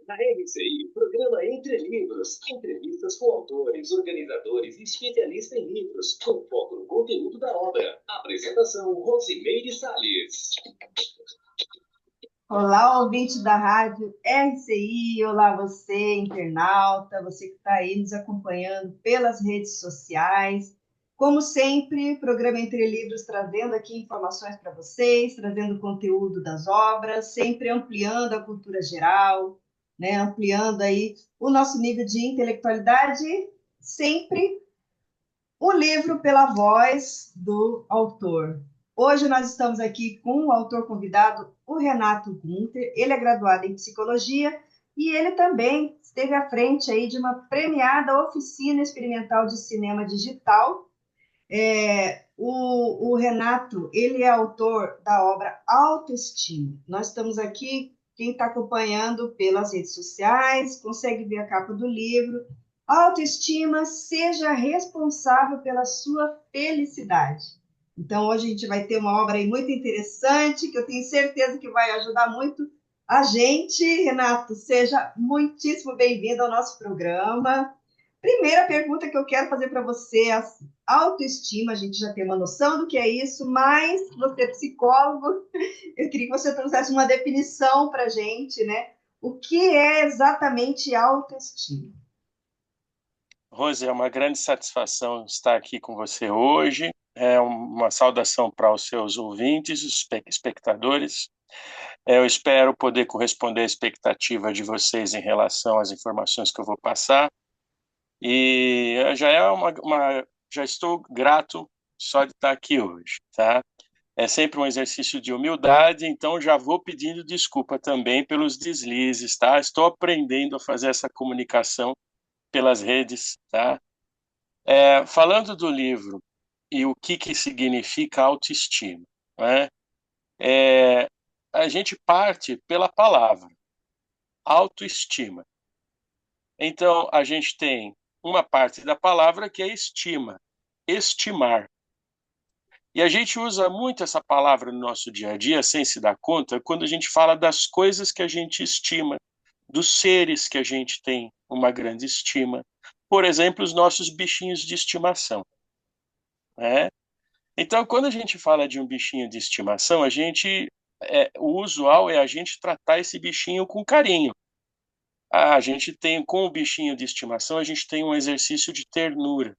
Na RCI, o programa Entre Livros. Entrevistas com autores, organizadores e especialistas em livros, com foco no conteúdo da obra. Apresentação, Rosimeire Salles. Olá, ouvinte da rádio RCI, olá você, internauta, você que está aí nos acompanhando pelas redes sociais. Como sempre, programa Entre Livros trazendo aqui informações para vocês, trazendo conteúdo das obras, sempre ampliando a cultura geral, né? Ampliando aí o nosso nível de intelectualidade, sempre o livro pela voz do autor. Hoje nós estamos aqui com o autor convidado, o Renato Gunter. Ele é graduado em psicologia e ele também esteve à frente aí de uma premiada oficina experimental de cinema digital. O Renato, ele é autor da obra Autoestima. Nós estamos aqui, quem está acompanhando pelas redes sociais, consegue ver a capa do livro. Autoestima, seja responsável pela sua felicidade. Então, hoje a gente vai ter uma obra aí muito interessante, que eu tenho certeza que vai ajudar muito a gente. Renato, seja muitíssimo bem-vindo ao nosso programa. Primeira pergunta que eu quero fazer para você é assim, autoestima, a gente já tem uma noção do que é isso, mas você é psicólogo, eu queria que você trouxesse uma definição para a gente, né? O que é exatamente autoestima? Rose, é uma grande satisfação estar aqui com você hoje. É uma saudação para os seus ouvintes, os espectadores. Eu espero poder corresponder à expectativa de vocês em relação às informações que eu vou passar. E já estou grato só de estar aqui hoje, tá? É sempre um exercício de humildade, então já vou pedindo desculpa também pelos deslizes, tá? Estou aprendendo a fazer essa comunicação pelas redes, tá? Falando do livro e o que significa autoestima, né? A gente parte pela palavra, autoestima. Então, a gente tem uma parte da palavra que é estima, estimar. E a gente usa muito essa palavra no nosso dia a dia, sem se dar conta, quando a gente fala das coisas que a gente estima, dos seres que a gente tem uma grande estima. Por exemplo, os nossos bichinhos de estimação, né? Então, quando a gente fala de um bichinho de estimação, o usual é a gente tratar esse bichinho com carinho. A gente tem, com o bichinho de estimação, a gente tem um exercício de ternura,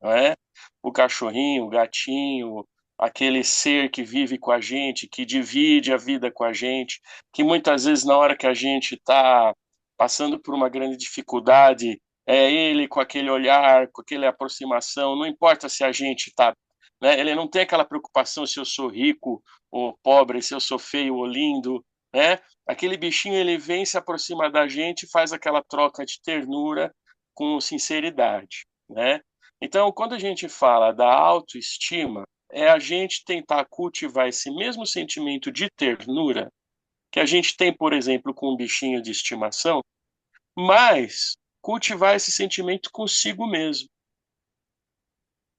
não é? O cachorrinho, o gatinho, aquele ser que vive com a gente, que divide a vida com a gente, que muitas vezes na hora que a gente está passando por uma grande dificuldade, é ele com aquele olhar, com aquela aproximação, não importa se a gente está, né? Ele não tem aquela preocupação se eu sou rico ou pobre, se eu sou feio ou lindo, né? Aquele bichinho ele vem, se aproxima da gente, faz aquela troca de ternura com sinceridade, né? Então, quando a gente fala da autoestima, é a gente tentar cultivar esse mesmo sentimento de ternura que a gente tem, por exemplo, com um bichinho de estimação, mas cultivar esse sentimento consigo mesmo,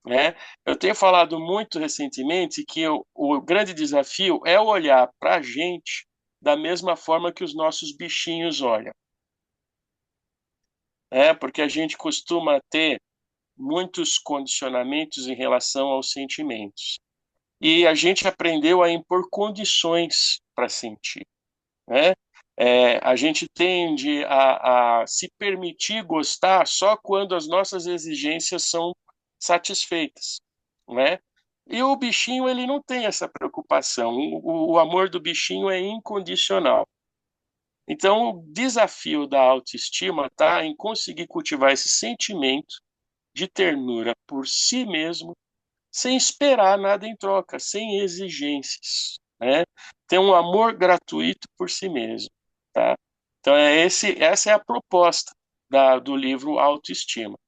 né? Eu tenho falado muito recentemente que o grande desafio é olhar para a gente da mesma forma que os nossos bichinhos olham, né? Porque a gente costuma ter muitos condicionamentos em relação aos sentimentos. E a gente aprendeu a impor condições para sentir, né? A gente tende a se permitir gostar só quando as nossas exigências são satisfeitas, né? E o bichinho ele não tem essa preocupação. O amor do bichinho é incondicional. Então, o desafio da autoestima está em conseguir cultivar esse sentimento de ternura por si mesmo sem esperar nada em troca, sem exigências, né? Ter um amor gratuito por si mesmo, tá? Então essa é a proposta do livro Autoestima,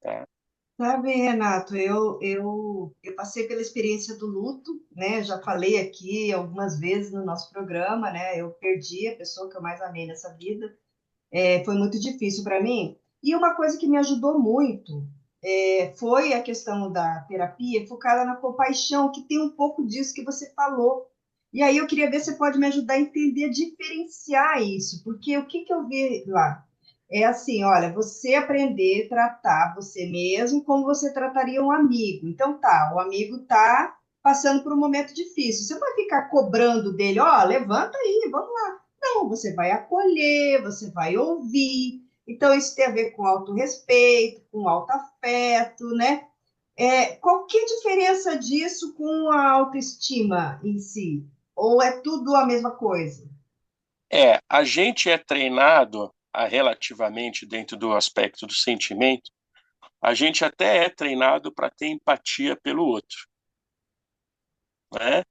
tá? Sabe, Renato, eu passei pela experiência do luto, né? Já falei aqui algumas vezes no nosso programa, né? Eu perdi a pessoa que eu mais amei nessa vida. Foi muito difícil para mim. E uma coisa que me ajudou muito foi a questão da terapia focada na compaixão, que tem um pouco disso que você falou. E aí eu queria ver se você pode me ajudar a entender, a diferenciar isso, porque o que que eu vi lá? É assim, olha, você aprender a tratar você mesmo como você trataria um amigo. Então tá, o amigo tá passando por um momento difícil. Você não vai ficar cobrando dele, ó, levanta aí, vamos lá. Não, você vai acolher, você vai ouvir. Então isso tem a ver com autorrespeito, com autoafeto, né? Qual que é a diferença disso com a autoestima em si? Ou é tudo a mesma coisa? A gente é treinado relativamente dentro do aspecto do sentimento, a gente até é treinado para ter empatia pelo outro, né?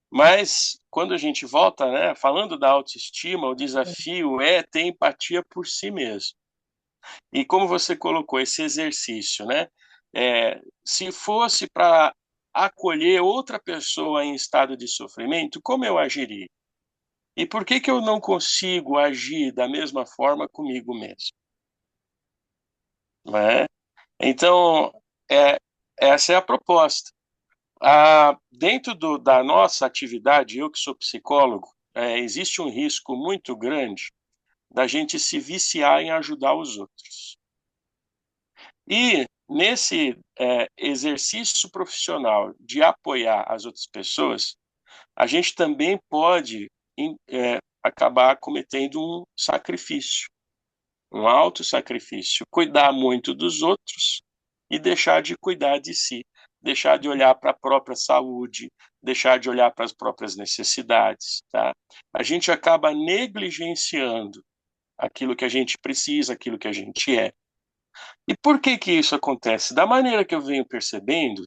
Mas quando a gente volta, né, falando da autoestima, o desafio é ter empatia por si mesmo. E como você colocou esse exercício, né? Se fosse para acolher outra pessoa em estado de sofrimento, como eu agiria? E por que que eu não consigo agir da mesma forma comigo mesmo? Né? Então, é, essa é a proposta. Dentro da nossa atividade, eu que sou psicólogo, existe um risco muito grande da gente se viciar em ajudar os outros. E nesse exercício profissional de apoiar as outras pessoas, a gente também pode acabar cometendo um sacrifício, um auto-sacrifício, cuidar muito dos outros e deixar de cuidar de si, deixar de olhar para a própria saúde, deixar de olhar para as próprias necessidades, tá? A gente acaba negligenciando aquilo que a gente precisa, aquilo que a gente é. E por que que isso acontece? Da maneira que eu venho percebendo,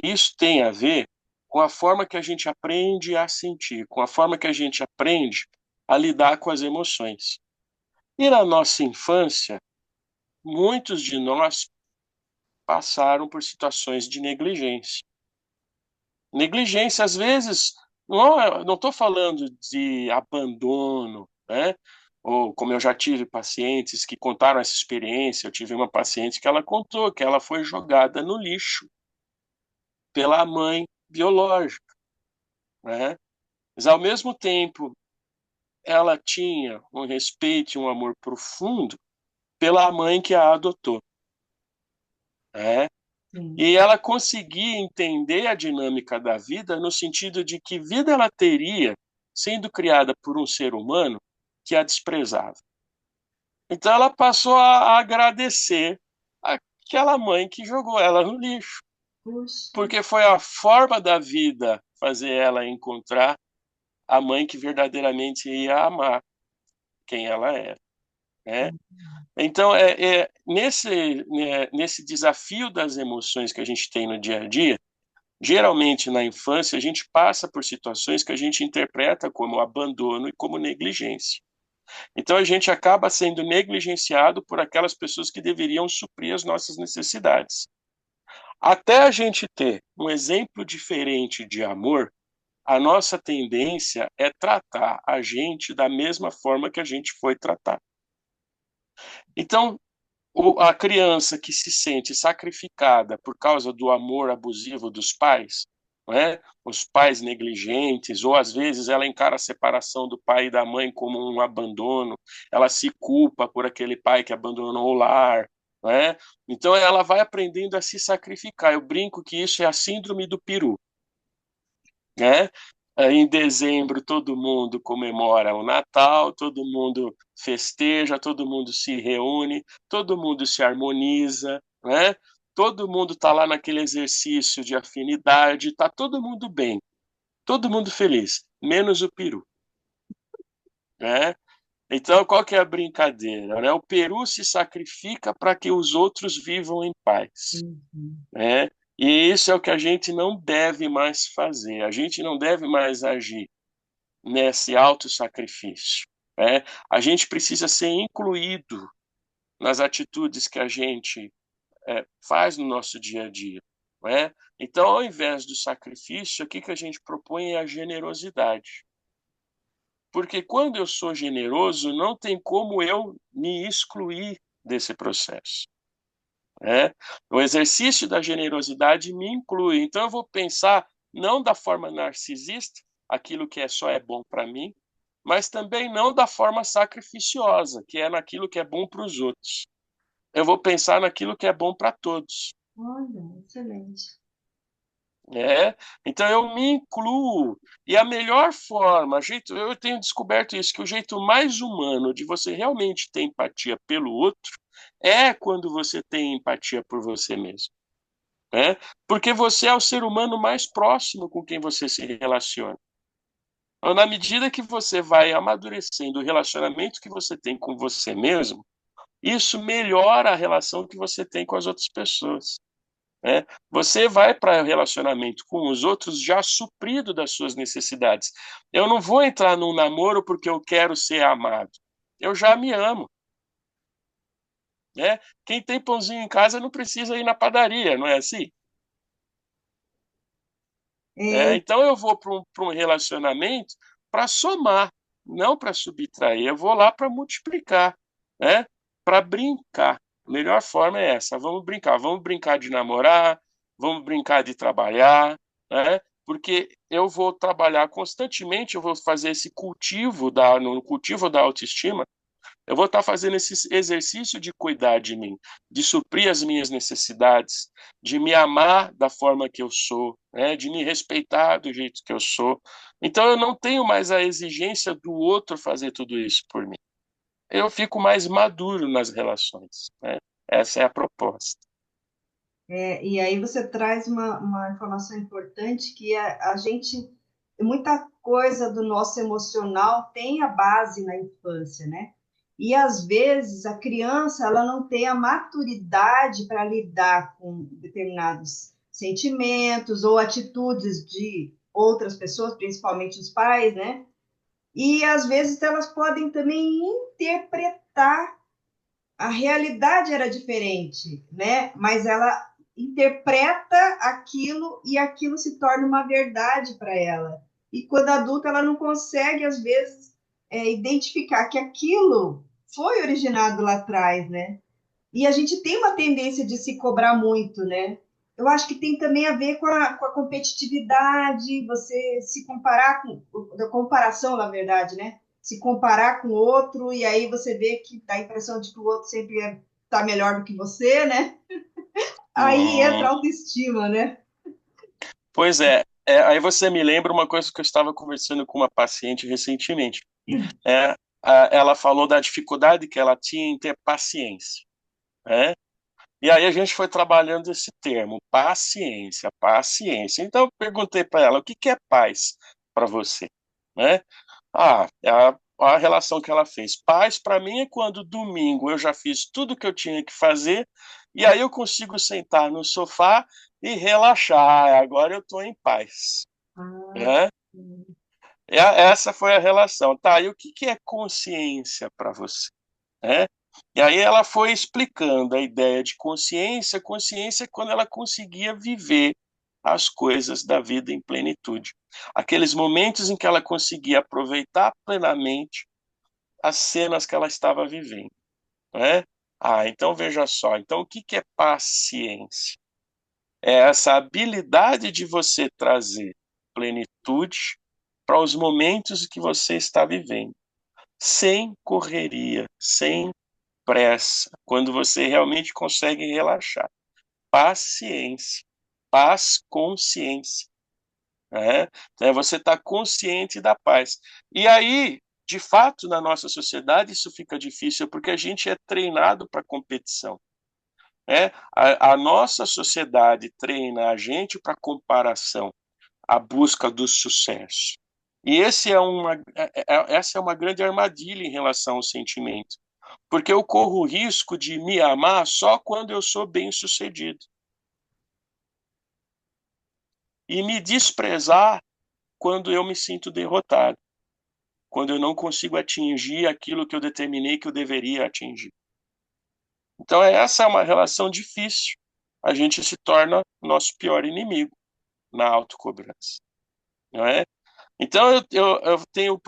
isso tem a ver com a forma que a gente aprende a sentir, com a forma que a gente aprende a lidar com as emoções. E na nossa infância, muitos de nós passaram por situações de negligência. Negligência, às vezes, não estou falando de abandono, né? Ou como eu já tive pacientes que contaram essa experiência, eu tive uma paciente que ela contou que ela foi jogada no lixo pela mãe biológica, né? Mas ao mesmo tempo, ela tinha um respeito e um amor profundo pela mãe que a adotou, né? Sim. E ela conseguia entender a dinâmica da vida no sentido de que vida ela teria sendo criada por um ser humano que a desprezava. Então ela passou a agradecer aquela mãe que jogou ela no lixo, Puxa. porque foi a forma da vida fazer ela encontrar a mãe que verdadeiramente ia amar quem ela era, né? Então, nesse desafio das emoções que a gente tem no dia a dia, geralmente na infância, a gente passa por situações que a gente interpreta como abandono e como negligência. Então, a gente acaba sendo negligenciado por aquelas pessoas que deveriam suprir as nossas necessidades. Até a gente ter um exemplo diferente de amor, a nossa tendência é tratar a gente da mesma forma que a gente foi tratado. Então, a criança que se sente sacrificada por causa do amor abusivo dos pais, né? Os pais negligentes, ou às vezes ela encara a separação do pai e da mãe como um abandono, ela se culpa por aquele pai que abandonou o lar, né? Então ela vai aprendendo a se sacrificar. Eu brinco que isso é a síndrome do peru, né? Em dezembro todo mundo comemora o Natal, todo mundo festeja, todo mundo se reúne, todo mundo se harmoniza, né? Todo mundo está lá naquele exercício de afinidade, está todo mundo bem, todo mundo feliz, menos o peru, né? Então, qual que é a brincadeira, né? O peru se sacrifica para que os outros vivam em paz, Uhum. né? E isso é o que a gente não deve mais fazer. A gente não deve mais agir nesse autossacrifício, né? A gente precisa ser incluído nas atitudes que a gente faz no nosso dia a dia, né? Então, ao invés do sacrifício, o que a gente propõe é a generosidade. Porque quando eu sou generoso, não tem como eu me excluir desse processo, né? O exercício da generosidade me inclui. Então, eu vou pensar não da forma narcisista, aquilo que só é bom para mim, mas também não da forma sacrificiosa, que é naquilo que é bom para os outros. Eu vou pensar naquilo que é bom para todos. Olha, excelente. Então eu me incluo. E a melhor forma, eu tenho descoberto isso, que o jeito mais humano de você realmente ter empatia pelo outro é quando você tem empatia por você mesmo. Né? Porque você é o ser humano mais próximo com quem você se relaciona. Então, na medida que você vai amadurecendo o relacionamento que você tem com você mesmo, isso melhora a relação que você tem com as outras pessoas. Né? Você vai para o relacionamento com os outros já suprido das suas necessidades. Eu não vou entrar num namoro porque eu quero ser amado. Eu já me amo. Né? Quem tem pãozinho em casa não precisa ir na padaria, não é assim? É, Então eu vou para um relacionamento para somar, não para subtrair. Eu vou lá para multiplicar, né? Para brincar. A melhor forma é essa. Vamos brincar de namorar, vamos brincar de trabalhar, né? Porque eu vou trabalhar constantemente, eu vou fazer esse no cultivo da autoestima, eu vou estar fazendo esse exercício de cuidar de mim, de suprir as minhas necessidades, de me amar da forma que eu sou, né? De me respeitar do jeito que eu sou. Então eu não tenho mais a exigência do outro fazer tudo isso por mim. Eu fico mais maduro nas relações, né? Essa é a proposta. e aí você traz uma informação importante que a gente, muita coisa do nosso emocional tem a base na infância, né? E às vezes a criança ela não tem a maturidade para lidar com determinados sentimentos ou atitudes de outras pessoas, principalmente os pais, né? E às vezes elas podem também interpretar a realidade era diferente, né? Mas ela interpreta aquilo e aquilo se torna uma verdade para ela. E quando adulta, ela não consegue, às vezes, identificar que aquilo foi originado lá atrás, né? E a gente tem uma tendência de se cobrar muito, né? Eu acho que tem também a ver com a competitividade, você se comparar com a comparação, na verdade, né? Se comparar com o outro, e aí você vê que dá a impressão de que o outro sempre está melhor do que você, né? Aí entra Uhum. a autoestima, né? Pois é, aí você me lembra uma coisa que eu estava conversando com uma paciente recentemente. É, ela falou da dificuldade que ela tinha em ter paciência. Né? E aí a gente foi trabalhando esse termo, paciência, paciência. Então eu perguntei para ela, o que que é paz para você? Né? É a relação que ela fez. Paz para mim é quando domingo eu já fiz tudo que eu tinha que fazer e aí eu consigo sentar no sofá e relaxar. Agora eu estou em paz. Ah, Né? Essa foi a relação. Tá, e o que que é consciência para você? Né? E aí ela foi explicando a ideia de consciência. Consciência é quando ela conseguia viver as coisas da vida em plenitude. Aqueles momentos em que ela conseguia aproveitar plenamente as cenas que ela estava vivendo. Né? Então veja só. Então o que que é paciência? É essa habilidade de você trazer plenitude para os momentos que você está vivendo, sem correria, sem pressa, quando você realmente consegue relaxar. Paciência, paz, consciência. Né? Então, você está consciente da paz. E aí, de fato, na nossa sociedade, isso fica difícil porque a gente é treinado para competição. Né? A nossa sociedade treina a gente para comparação, a busca do sucesso. E essa é uma grande armadilha em relação ao sentimento, porque eu corro o risco de me amar só quando eu sou bem-sucedido e me desprezar quando eu me sinto derrotado, quando eu não consigo atingir aquilo que eu determinei que eu deveria atingir. Então, essa é uma relação difícil. A gente se torna o nosso pior inimigo na autocobrança, não é? Então, eu tenho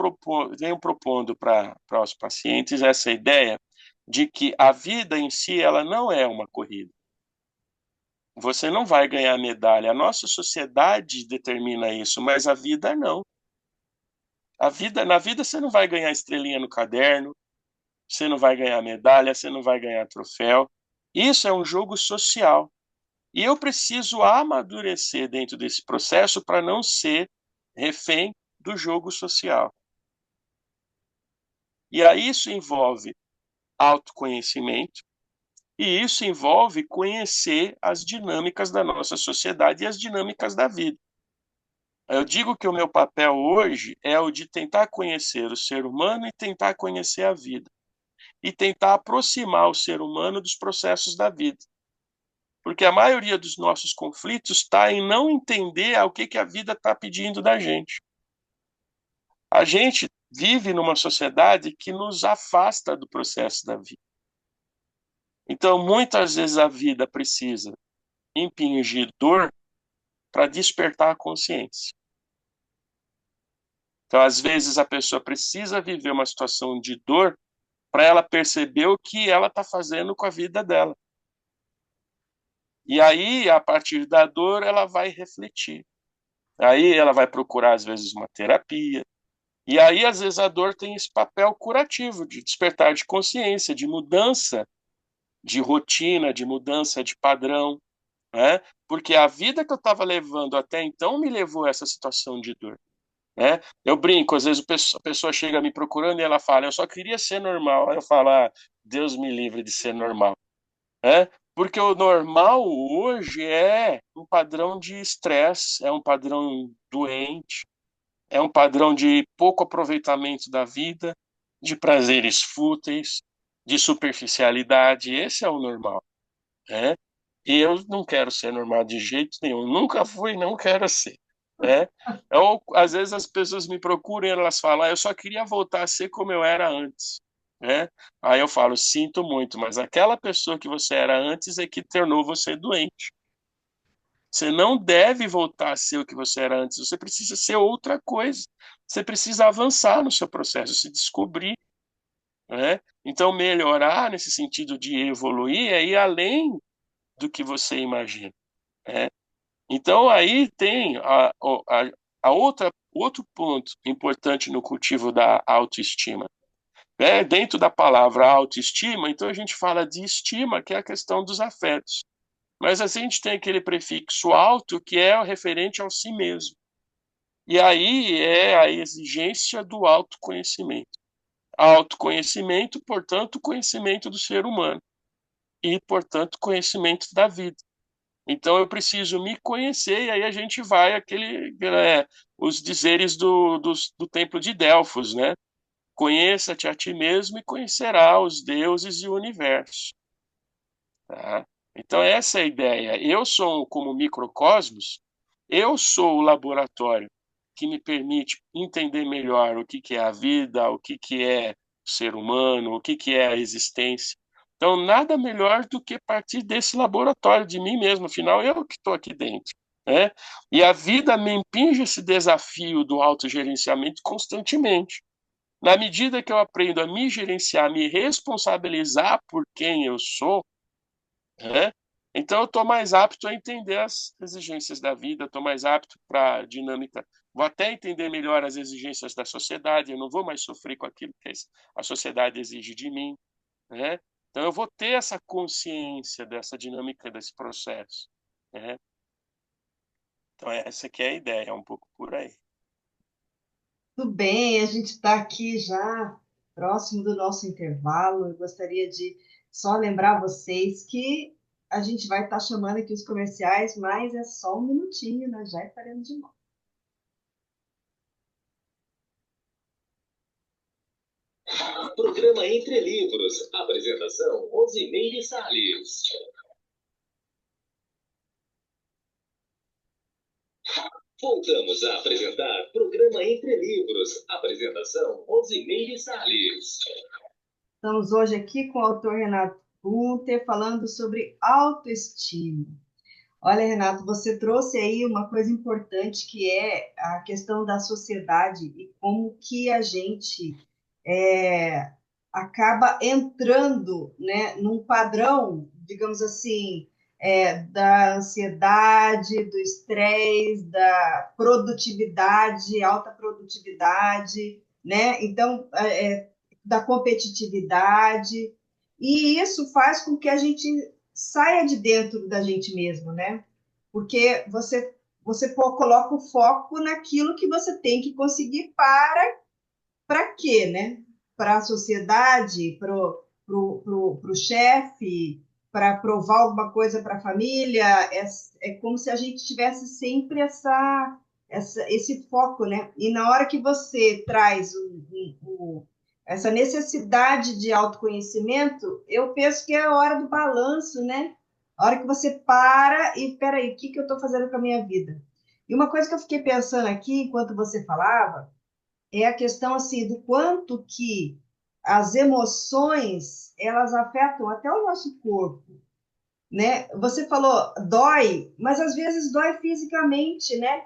propondo para os pacientes essa ideia de que a vida em si ela não é uma corrida. Você não vai ganhar medalha. A nossa sociedade determina isso, mas a vida não. Na vida você não vai ganhar estrelinha no caderno, você não vai ganhar medalha, você não vai ganhar troféu. Isso é um jogo social. E eu preciso amadurecer dentro desse processo para não ser refém do jogo social. E aí isso envolve autoconhecimento, e isso envolve conhecer as dinâmicas da nossa sociedade e as dinâmicas da vida. Eu digo que o meu papel hoje é o de tentar conhecer o ser humano e tentar conhecer a vida. E tentar aproximar o ser humano dos processos da vida. Porque a maioria dos nossos conflitos está em não entender o que a vida está pedindo da gente. A gente vive numa sociedade que nos afasta do processo da vida. Então, muitas vezes a vida precisa impingir dor para despertar a consciência. Então, às vezes, a pessoa precisa viver uma situação de dor para ela perceber o que ela está fazendo com a vida dela. E aí, a partir da dor, ela vai refletir. Aí ela vai procurar, às vezes, uma terapia. E aí, às vezes, a dor tem esse papel curativo, de despertar de consciência, de mudança de rotina, de mudança de padrão, né? Porque a vida que eu estava levando até então me levou a essa situação de dor. Né? Eu brinco, às vezes a pessoa chega me procurando e ela fala, eu só queria ser normal. Aí eu falo, Deus me livre de ser normal. Né? Porque o normal hoje é um padrão de estresse, é um padrão doente, é um padrão de pouco aproveitamento da vida, de prazeres fúteis, de superficialidade. Esse é o normal. Né? E eu não quero ser normal de jeito nenhum. Nunca fui, não quero ser. Né? Ou, às vezes as pessoas me procuram e elas falam, eu só queria voltar a ser como eu era antes. Né? Aí eu falo, sinto muito, mas aquela pessoa que você era antes é que tornou você doente. Você não deve voltar a ser o que você era antes, você precisa ser outra coisa. Você precisa avançar no seu processo, se descobrir. Né? Então, melhorar nesse sentido de evoluir é ir além do que você imagina. Né? Então, aí tem a outro ponto importante no cultivo da autoestima. Né? Dentro da palavra autoestima, então a gente fala de estima, que é a questão dos afetos. Mas a gente tem aquele prefixo auto, que é o referente ao si mesmo. E aí é a exigência do autoconhecimento. Autoconhecimento, portanto, conhecimento do ser humano. E, portanto, conhecimento da vida. Então eu preciso me conhecer, e aí a gente vai os dizeres do templo de Delfos, né? Conheça-te a ti mesmo e conhecerá os deuses e o universo. Tá? Então essa é a ideia. Eu sou como microcosmos, eu sou o laboratório que me permite entender melhor o que é a vida, o que é o ser humano, o que é a existência. Então, nada melhor do que partir desse laboratório de mim mesmo, afinal, eu que estou aqui dentro. Né? E a vida me impinge esse desafio do autogerenciamento constantemente. Na medida que eu aprendo a me gerenciar, me responsabilizar por quem eu sou, né? Então eu estou mais apto a entender as exigências da vida, estou mais apto para a dinâmica. Vou até entender melhor as exigências da sociedade, eu não vou mais sofrer com aquilo que a sociedade exige de mim. Né? Então eu vou ter essa consciência dessa dinâmica desse processo. Né? Então essa que é a ideia, é um pouco por aí. Tudo bem, a gente está aqui já próximo do nosso intervalo. Eu gostaria de só lembrar vocês que a gente vai estar chamando aqui os comerciais, mas é só um minutinho, nós já estaremos de novo. Programa Entre Livros. Apresentação: Rosimeire Salles. Voltamos a apresentar Programa Entre Livros. Apresentação: Rosimeire Salles. Estamos hoje aqui com o autor Renato Gunther falando sobre autoestima. Olha, Renato, você trouxe aí uma coisa importante que é a questão da sociedade e como que a gente acaba entrando, né, num padrão, digamos assim, da ansiedade, do estresse, da produtividade, alta produtividade, né? Então, da competitividade, e isso faz com que a gente saia de dentro da gente mesmo, né? Porque você coloca o foco naquilo que você tem que conseguir para quê, né? Para a sociedade, para o chefe, para provar alguma coisa para a família. É como se a gente tivesse sempre esse foco, né? E na hora que você traz essa necessidade de autoconhecimento, eu penso que é a hora do balanço, né? A hora que você para e, peraí, o que eu estou fazendo com a minha vida? E uma coisa que eu fiquei pensando aqui, enquanto você falava, é a questão assim do quanto que as emoções elas afetam até o nosso corpo, né? Você falou dói, mas às vezes dói fisicamente, né?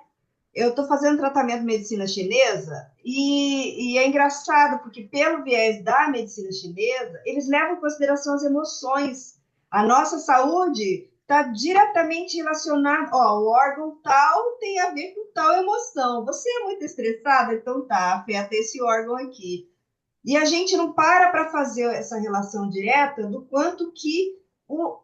Eu estou fazendo tratamento de medicina chinesa e é engraçado porque pelo viés da medicina chinesa eles levam em consideração as emoções. A nossa saúde está diretamente relacionada. Ó, o órgão tal tem a ver com tal emoção. Você é muito estressada, então tá, afeta esse órgão aqui. E a gente não para fazer essa relação direta do quanto que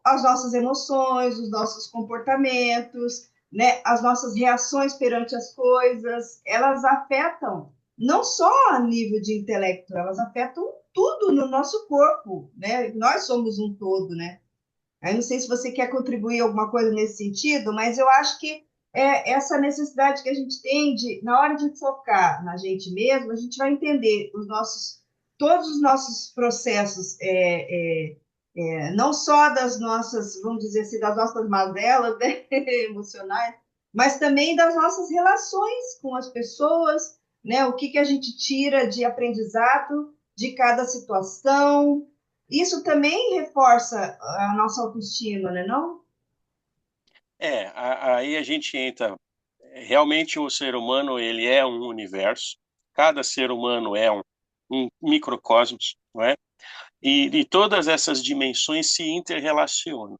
as nossas emoções, os nossos comportamentos, né, as nossas reações perante as coisas, elas afetam não só a nível de intelecto, elas afetam tudo no nosso corpo, né? Nós somos um todo, né? Eu não sei se você quer contribuir alguma coisa nesse sentido, mas eu acho que é essa necessidade que a gente tem de, na hora de focar na gente mesmo, a gente vai entender todos os nossos processos, não só das nossas, vamos dizer assim, das nossas mazelas, né, emocionais, mas também das nossas relações com as pessoas, né? O que a gente tira de aprendizado de cada situação, isso também reforça a nossa autoestima, né, não? Aí a gente entra. Realmente o ser humano ele é um universo. Cada ser humano é um microcosmos, não é? E todas essas dimensões se interrelacionam,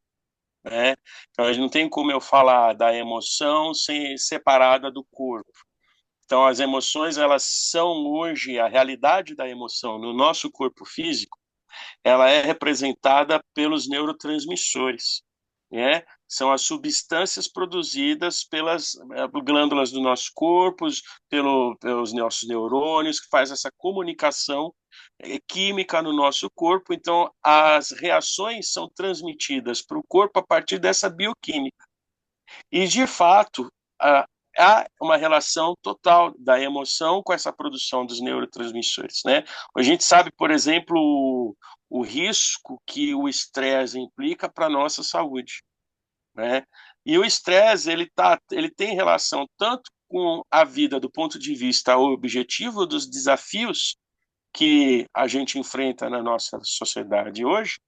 né? Então, a gente não tem como eu falar da emoção sem separada do corpo. Então, as emoções, elas são hoje, a realidade da emoção no nosso corpo físico, ela é representada pelos neurotransmissores, né? São as substâncias produzidas pelas glândulas do nosso corpo, pelos nossos neurônios, que faz essa comunicação química no nosso corpo. Então, as reações são transmitidas para o corpo a partir dessa bioquímica. E, de fato, há uma relação total da emoção com essa produção dos neurotransmissores, né? A gente sabe, por exemplo, o risco que o estresse implica para a nossa saúde, né? E o estresse, ele tem relação tanto com a vida do ponto de vista objetivo dos desafios que a gente enfrenta na nossa sociedade hoje,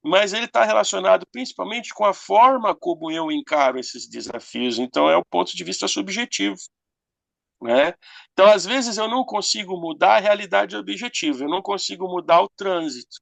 mas ele está relacionado principalmente com a forma como eu encaro esses desafios. Então, é o ponto de vista subjetivo, né? Então, às vezes, eu não consigo mudar a realidade objetiva, eu não consigo mudar o trânsito.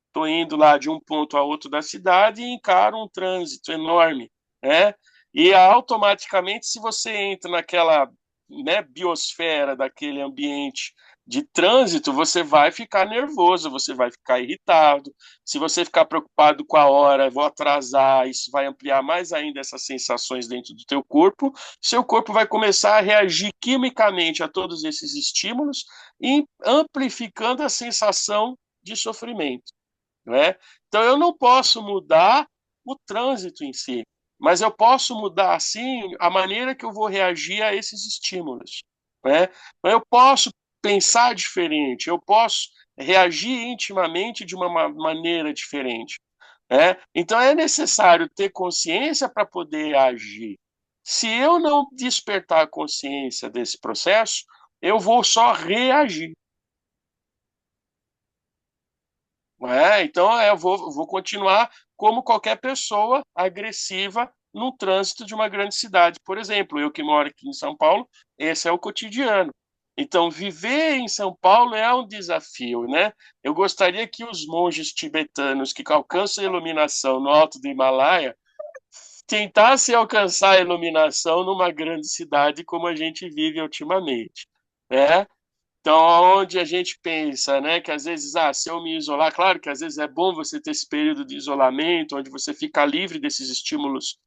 Estou indo lá de um ponto a outro da cidade e encaro um trânsito enorme, né? E automaticamente, se você entra naquela, né, biosfera daquele ambiente de trânsito, você vai ficar nervoso, você vai ficar irritado. Se você ficar preocupado com a hora, vou atrasar, isso vai ampliar mais ainda essas sensações dentro do teu corpo. Seu corpo vai começar a reagir quimicamente a todos esses estímulos e amplificando a sensação de sofrimento, né? Então, eu não posso mudar o trânsito em si, mas eu posso mudar, sim, a maneira que eu vou reagir a esses estímulos, né? Então, eu posso pensar diferente, eu posso reagir intimamente de uma maneira diferente, né? Então, é necessário ter consciência para poder agir. Se eu não despertar a consciência desse processo, eu vou só reagir. Então, eu vou continuar como qualquer pessoa agressiva no trânsito de uma grande cidade. Por exemplo, eu que moro aqui em São Paulo, esse é o cotidiano. Então, viver em São Paulo é um desafio, né? Eu gostaria que os monges tibetanos que alcançam a iluminação no alto do Himalaia tentasse alcançar a iluminação numa grande cidade como a gente vive ultimamente, né? Então, onde a gente pensa, né, que às vezes, se eu me isolar, claro que às vezes é bom você ter esse período de isolamento, onde você fica livre desses estímulos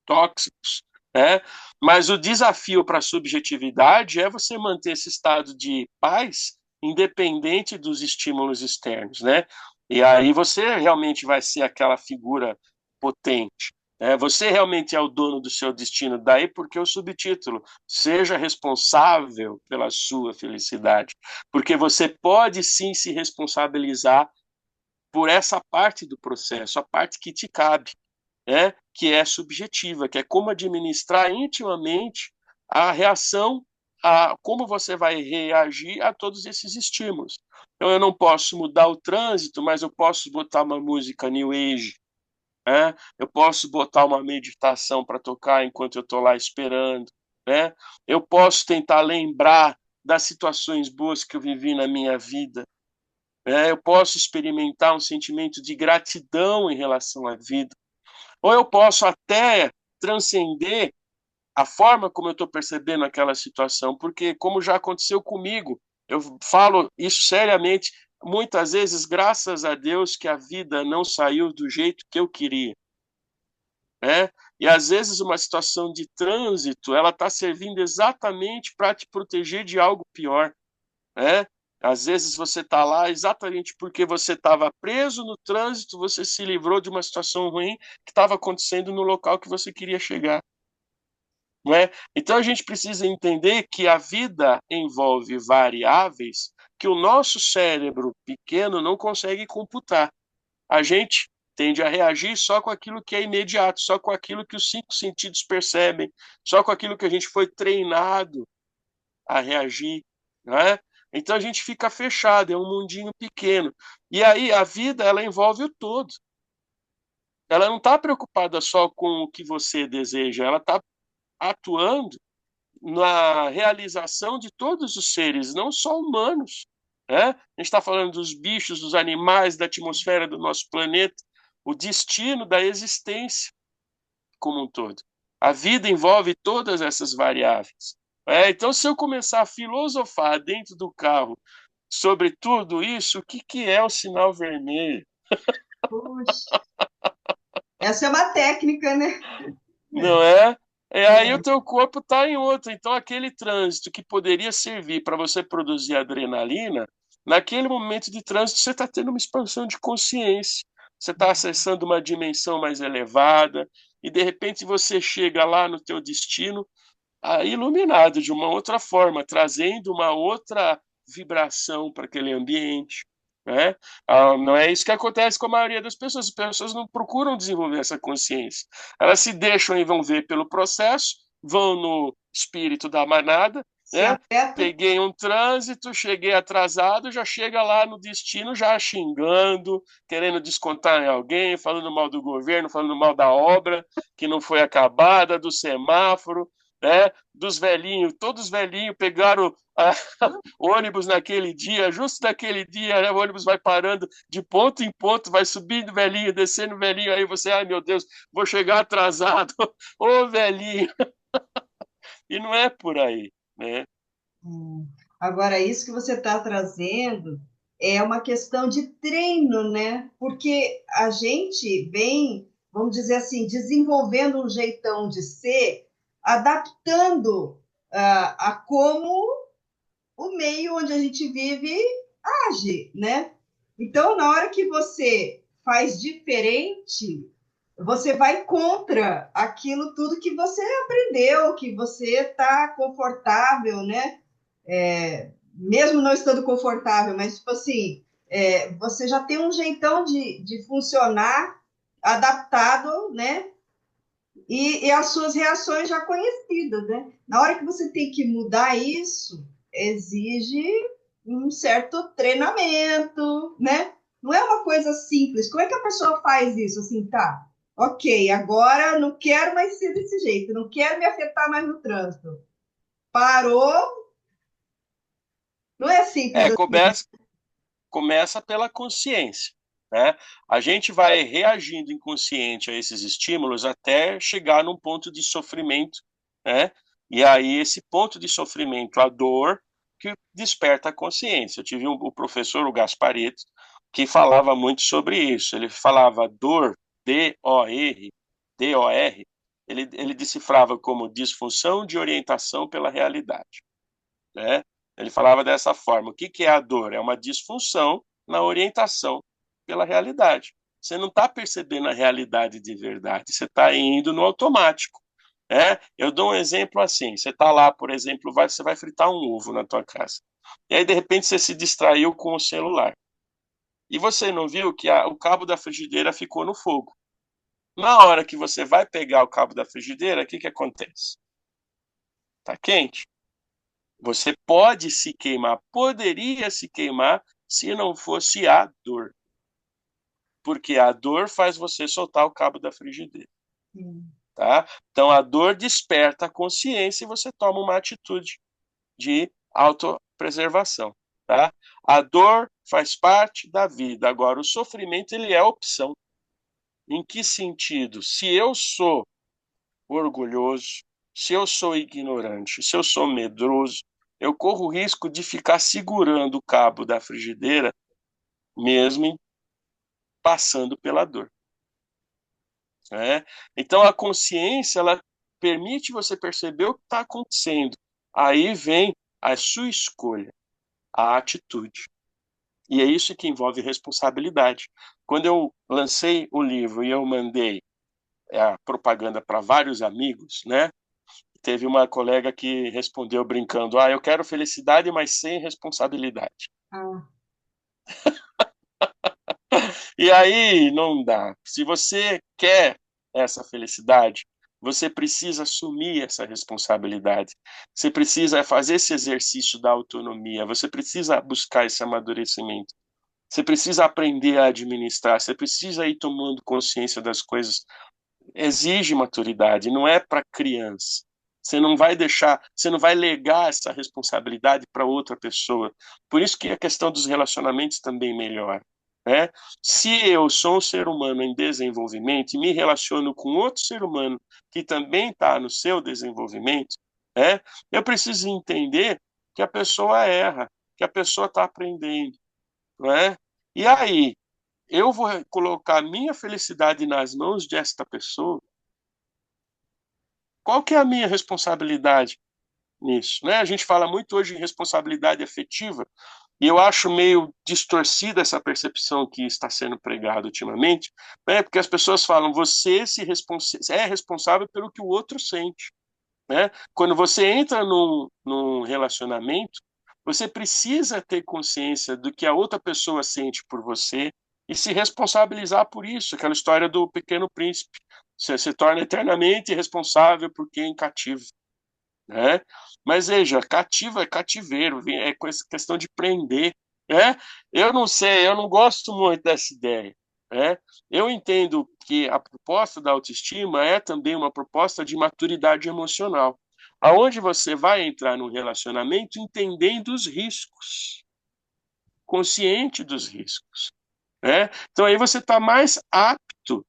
tóxicos, né? Mas o desafio para a subjetividade é você manter esse estado de paz independente dos estímulos externos, né? E aí você realmente vai ser aquela figura potente. Né? Você realmente é o dono do seu destino. Daí porque o subtítulo, seja responsável pela sua felicidade. Porque você pode sim se responsabilizar por essa parte do processo, a parte que te cabe, né, que é subjetiva, que é como administrar intimamente a reação, a como você vai reagir a todos esses estímulos. Então, eu não posso mudar o trânsito, mas eu posso botar uma música New Age, né? Eu posso botar uma meditação para tocar enquanto eu estou lá esperando, né? Eu posso tentar lembrar das situações boas que eu vivi na minha vida, né? Eu posso experimentar um sentimento de gratidão em relação à vida. Ou eu posso até transcender a forma como eu estou percebendo aquela situação, porque, como já aconteceu comigo, eu falo isso seriamente, muitas vezes, graças a Deus, que a vida não saiu do jeito que eu queria, né? E às vezes uma situação de trânsito, ela está servindo exatamente para te proteger de algo pior, né? Às vezes você está lá exatamente porque você estava preso no trânsito, você se livrou de uma situação ruim que estava acontecendo no local que você queria chegar, não é? Então a gente precisa entender que a vida envolve variáveis que o nosso cérebro pequeno não consegue computar. A gente tende a reagir só com aquilo que é imediato, só com aquilo que os cinco sentidos percebem, só com aquilo que a gente foi treinado a reagir, não é? Então a gente fica fechado, é um mundinho pequeno. E aí a vida, ela envolve o todo. Ela não está preocupada só com o que você deseja, ela está atuando na realização de todos os seres, não só humanos, né? A gente está falando dos bichos, dos animais, da atmosfera do nosso planeta, o destino da existência como um todo. A vida envolve todas essas variáveis. Então, se eu começar a filosofar dentro do carro sobre tudo isso, o que, que é o sinal vermelho? Puxa, essa é uma técnica, né? Não é? Aí o É. teu corpo está em outro. Então, aquele trânsito que poderia servir para você produzir adrenalina, naquele momento de trânsito, você está tendo uma expansão de consciência. Você está acessando uma dimensão mais elevada e, de repente, você chega lá no teu destino iluminado de uma outra forma, trazendo uma outra vibração para aquele ambiente. Né? Não é isso que acontece com a maioria das pessoas. As pessoas não procuram desenvolver essa consciência. Elas se deixam envolver pelo processo, vão no espírito da manada, Se né? afeta. Peguei um trânsito, cheguei atrasado, já chega lá no destino já xingando, querendo descontar em alguém, falando mal do governo, falando mal da obra que não foi acabada, do semáforo, né? Dos velhinhos, todos os velhinhos pegaram o ônibus naquele dia, justo naquele dia, né, o ônibus vai parando de ponto em ponto, vai subindo velhinho, descendo velhinho, aí você, ai meu Deus, vou chegar atrasado, ô velhinho, e não é por aí, né? Agora, isso que você está trazendo é uma questão de treino, né? Porque a gente vem, vamos dizer assim, desenvolvendo um jeitão de ser, adaptando a como o meio onde a gente vive age, né? Então, na hora que você faz diferente, você vai contra aquilo tudo que você aprendeu, que você está confortável, né? Mesmo não estando confortável, mas tipo assim, você já tem um jeitão de funcionar adaptado, né? E as suas reações já conhecidas, né? Na hora que você tem que mudar isso, exige um certo treinamento, né? Não é uma coisa simples. Como é que a pessoa faz isso? Assim, tá, ok, agora não quero mais ser desse jeito, não quero me afetar mais no trânsito. Parou, não é simples assim. Começa pela consciência, né? A gente vai reagindo inconsciente a esses estímulos até chegar num ponto de sofrimento, né? E aí esse ponto de sofrimento, a dor, que desperta a consciência. Eu tive o professor, o Gaspareto, que falava muito sobre isso. Ele falava dor, D-O-R, D-O-R, ele decifrava como disfunção de orientação pela realidade, né? Ele falava dessa forma. O que é a dor? É uma disfunção na orientação pela realidade. Você não está percebendo a realidade de verdade, você está indo no automático. Eu dou um exemplo assim: você está lá, por exemplo, você vai fritar um ovo na tua casa. E aí, de repente, você se distraiu com o celular. E você não viu que o cabo da frigideira ficou no fogo. Na hora que você vai pegar o cabo da frigideira, o que acontece? Está quente. Você pode se queimar, poderia se queimar se não fosse a dor. Porque a dor faz você soltar o cabo da frigideira. Tá? Então a dor desperta a consciência e você toma uma atitude de autopreservação. Tá? A dor faz parte da vida. Agora, o sofrimento ele é opção. Em que sentido? Se eu sou orgulhoso, se eu sou ignorante, se eu sou medroso, eu corro o risco de ficar segurando o cabo da frigideira, mesmo passando pela dor. Né? Então, a consciência, ela permite você perceber o que está acontecendo. Aí vem a sua escolha, a atitude. E é isso que envolve responsabilidade. Quando eu lancei o livro e eu mandei a propaganda para vários amigos, né? Teve uma colega que respondeu brincando: eu quero felicidade, mas sem responsabilidade. E aí não dá. Se você quer essa felicidade, você precisa assumir essa responsabilidade. Você precisa fazer esse exercício da autonomia. Você precisa buscar esse amadurecimento. Você precisa aprender a administrar. Você precisa ir tomando consciência das coisas. Exige maturidade, não é para criança. Você não vai deixar, você não vai legar essa responsabilidade para outra pessoa. Por isso que a questão dos relacionamentos também melhora. Né? Se eu sou um ser humano em desenvolvimento e me relaciono com outro ser humano que também está no seu desenvolvimento, né? Eu preciso entender que a pessoa erra, que a pessoa está aprendendo. Não é? E aí, eu vou colocar minha felicidade nas mãos desta pessoa? Qual que é a minha responsabilidade nisso? Né? A gente fala muito hoje em responsabilidade afetiva, e eu acho meio distorcida essa percepção que está sendo pregada ultimamente, né? Porque as pessoas falam, você é responsável pelo que o outro sente. Né? Quando você entra num relacionamento, você precisa ter consciência do que a outra pessoa sente por você e se responsabilizar por isso. Aquela história do Pequeno Príncipe. Você se torna eternamente responsável por quem cativa. Né? Mas veja, cativo é cativeiro, é questão de prender. Né? Eu não sei, eu não gosto muito dessa ideia. Né? Eu entendo que a proposta da autoestima é também uma proposta de maturidade emocional, aonde você vai entrar num relacionamento entendendo os riscos, consciente dos riscos. Né? Então aí você está mais apto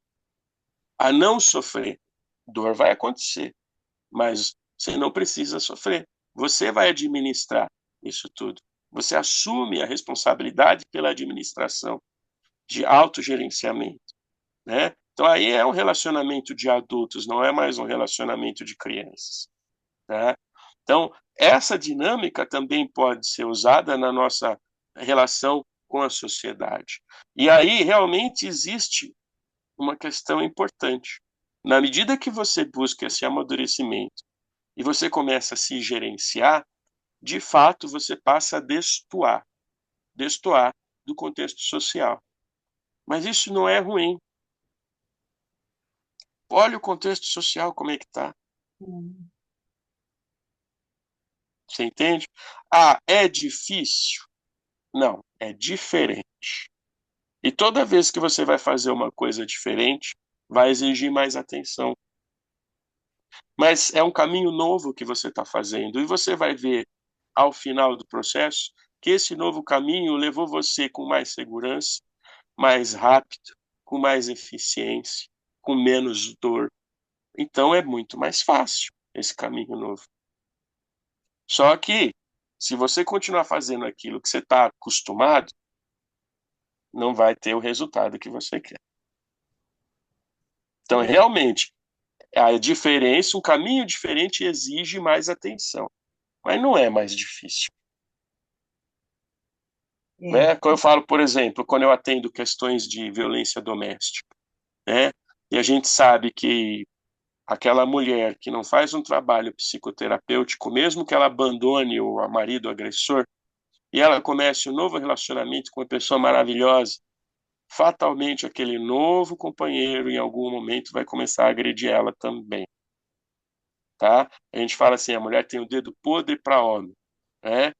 a não sofrer. Dor vai acontecer, mas você não precisa sofrer. Você vai administrar isso tudo. Você assume a responsabilidade pela administração de autogerenciamento, né? Então aí é um relacionamento de adultos, não é mais um relacionamento de crianças, né? Então essa dinâmica também pode ser usada na nossa relação com a sociedade. E aí realmente existe uma questão importante. Na medida que você busca esse amadurecimento e você começa a se gerenciar, de fato você passa a destoar do contexto social. Mas isso não é ruim. Olha o contexto social como é que está. Você entende? É difícil? Não, é diferente. E toda vez que você vai fazer uma coisa diferente, vai exigir mais atenção. Mas é um caminho novo que você está fazendo. E você vai ver, ao final do processo, que esse novo caminho levou você com mais segurança, mais rápido, com mais eficiência, com menos dor. Então é muito mais fácil esse caminho novo. Só que, se você continuar fazendo aquilo que você está acostumado, não vai ter o resultado que você quer. Então, realmente, a diferença, um caminho diferente exige mais atenção, mas não é mais difícil. Né? Quando eu falo, por exemplo, quando eu atendo questões de violência doméstica, né? E a gente sabe que aquela mulher que não faz um trabalho psicoterapêutico, mesmo que ela abandone o marido agressor, e ela comece um novo relacionamento com uma pessoa maravilhosa, fatalmente aquele novo companheiro em algum momento vai começar a agredir ela também, tá? A gente fala assim, a mulher tem o dedo podre para homem, né?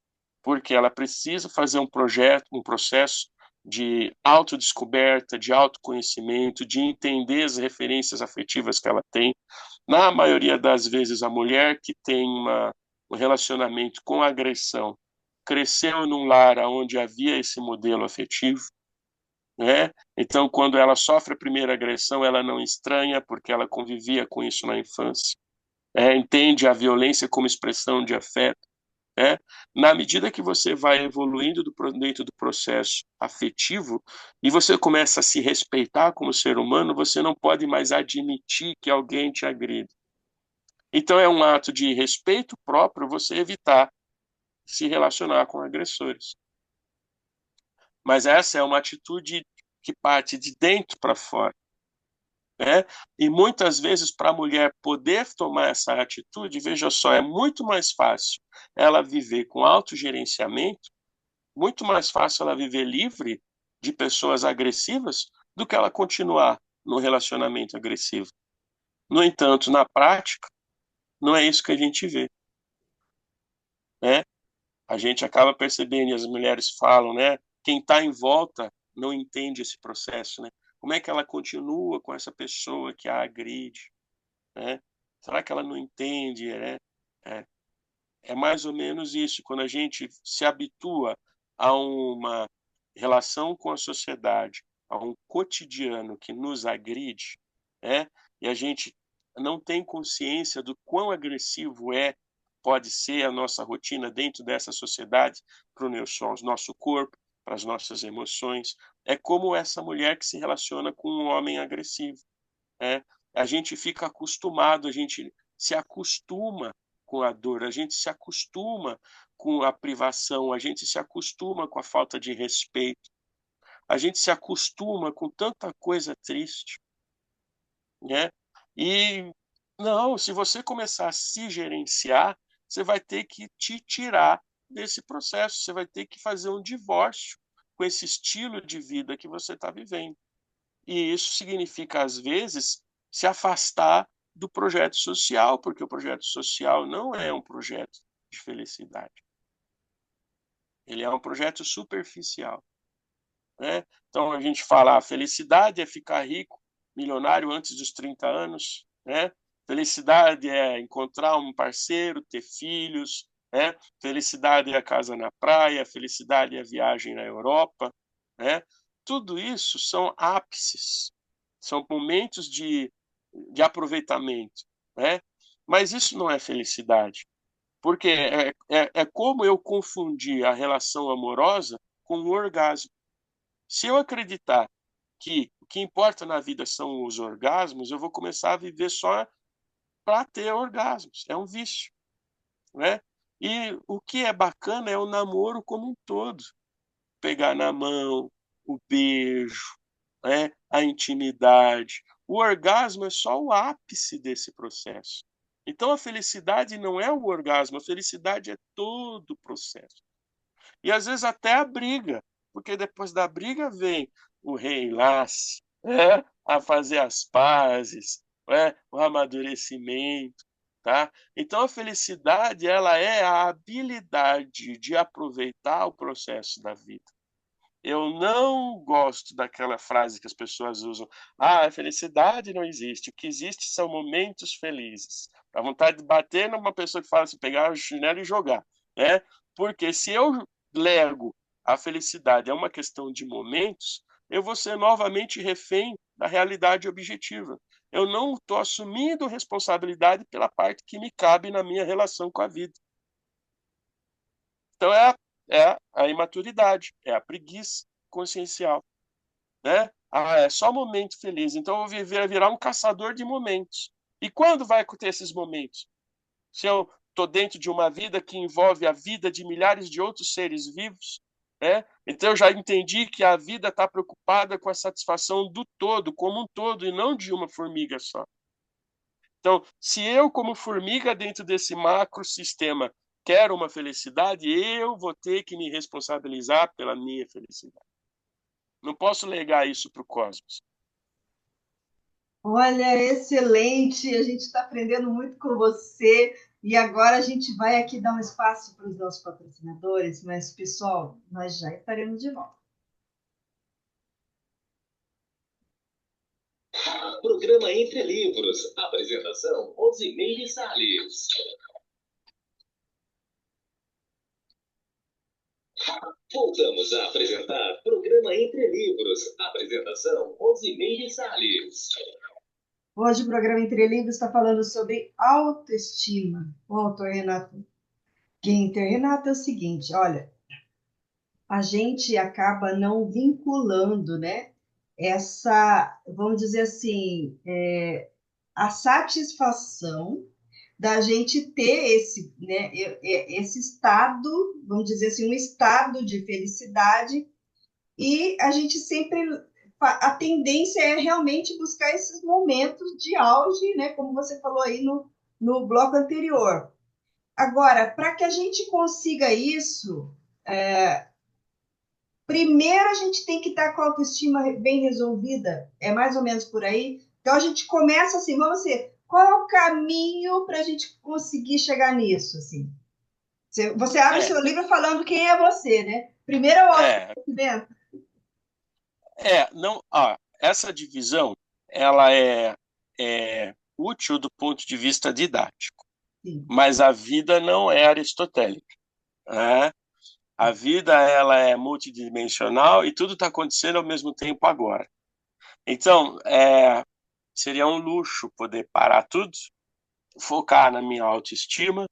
Porque ela precisa fazer um projeto, um processo de autodescoberta, de autoconhecimento, de entender as referências afetivas que ela tem. Na maioria das vezes, a mulher que tem um relacionamento com agressão cresceu num lar onde havia esse modelo afetivo, né? Então, quando ela sofre a primeira agressão, ela não estranha, porque ela convivia com isso na infância. Entende a violência como expressão de afeto. Na medida que você vai evoluindo dentro do processo afetivo e você começa a se respeitar como ser humano, você não pode mais admitir que alguém te agride. Então, é um ato de respeito próprio você evitar se relacionar com agressores. Mas essa é uma atitude que parte de dentro para fora. Né? E muitas vezes, para a mulher poder tomar essa atitude, veja só, é muito mais fácil ela viver com autogerenciamento, muito mais fácil ela viver livre de pessoas agressivas do que ela continuar no relacionamento agressivo. No entanto, na prática, não é isso que a gente vê. Né? A gente acaba percebendo, e as mulheres falam, né? Quem está em volta não entende esse processo, né? Como é que ela continua com essa pessoa que a agride? Né? Será que ela não entende? Né? É, é mais ou menos isso. Quando a gente se habitua a uma relação com a sociedade, a um cotidiano que nos agride, né? E a gente não tem consciência do quão agressivo pode ser a nossa rotina dentro dessa sociedade para o nosso corpo, para as nossas emoções. É como essa mulher que se relaciona com um homem agressivo. Né? A gente fica acostumado, a gente se acostuma com a dor, a gente se acostuma com a privação, a gente se acostuma com a falta de respeito, a gente se acostuma com tanta coisa triste, né? E não, se você começar a se gerenciar, você vai ter que te tirar desse processo, você vai ter que fazer um divórcio com esse estilo de vida que você está vivendo. E isso significa, às vezes, se afastar do projeto social, porque o projeto social não é um projeto de felicidade. Ele é um projeto superficial. Né? Então, a gente fala, a felicidade é ficar rico, milionário antes dos 30 anos. Né? Felicidade é encontrar um parceiro, ter filhos. Né? Felicidade é a casa na praia, felicidade é a viagem na Europa. Né? Tudo isso são ápices, são momentos de aproveitamento. Né? Mas isso não é felicidade, porque é como eu confundir a relação amorosa com o orgasmo. Se eu acreditar que o que importa na vida são os orgasmos, eu vou começar a viver só para ter orgasmos. É um vício, né? E o que é bacana é o namoro como um todo. Pegar na mão, o beijo, né? A intimidade. O orgasmo é só o ápice desse processo. Então a felicidade não é o orgasmo, a felicidade é todo o processo. E às vezes até a briga, porque depois da briga vem o reenlace, a fazer as pazes, o amadurecimento, tá? Então a felicidade ela é a habilidade de aproveitar o processo da vida. Eu não gosto daquela frase que as pessoas usam: a felicidade não existe, o que existe são momentos felizes. Dá vontade de bater numa pessoa que fala assim, pegar o chinelo e jogar, Porque se eu lego a felicidade é uma questão de momentos, eu vou ser novamente refém da realidade objetiva. Eu não estou assumindo responsabilidade pela parte que me cabe na minha relação com a vida. Então é a imaturidade, é a preguiça consciencial, né? É só momento feliz. Então eu vou virar um caçador de momentos. E quando vai ter esses momentos? Se eu estou dentro de uma vida que envolve a vida de milhares de outros seres vivos, né? Então eu já entendi que a vida está preocupada com a satisfação do todo, como um todo, e não de uma formiga só. Então, se eu, como formiga dentro desse macrosistema, quero uma felicidade, eu vou ter que me responsabilizar pela minha felicidade. Não posso legar isso para o cosmos. Olha, excelente. A gente está aprendendo muito com você. E agora a gente vai aqui dar um espaço para os nossos patrocinadores, mas, pessoal, nós já estaremos de volta. Programa Entre Livros. Apresentação, Rosimeire Salles. Voltamos a apresentar Programa Entre Livros. Apresentação, Rosimeire Salles. Hoje o programa Entre Livros está falando sobre autoestima. O autor Renato Guinter. Renato, é o seguinte, olha, a gente acaba não vinculando, né, essa, vamos dizer assim, a satisfação da gente ter esse, né, esse estado, vamos dizer assim, um estado de felicidade, e a gente sempre, a tendência é realmente buscar esses momentos de auge, né, como você falou aí no bloco anterior. Agora, para que a gente consiga isso, primeiro a gente tem que estar com a autoestima bem resolvida, é mais ou menos por aí. Então a gente começa assim, vamos ver, qual é o caminho para a gente conseguir chegar nisso? Assim? Você abre o seu livro falando quem é você, né? Primeiro é o autoconhecimento. Não, essa divisão ela é útil do ponto de vista didático, sim, mas a vida não é aristotélica, né? A vida ela é multidimensional e tudo está acontecendo ao mesmo tempo agora. Então, seria um luxo poder parar tudo, focar na minha autoestima,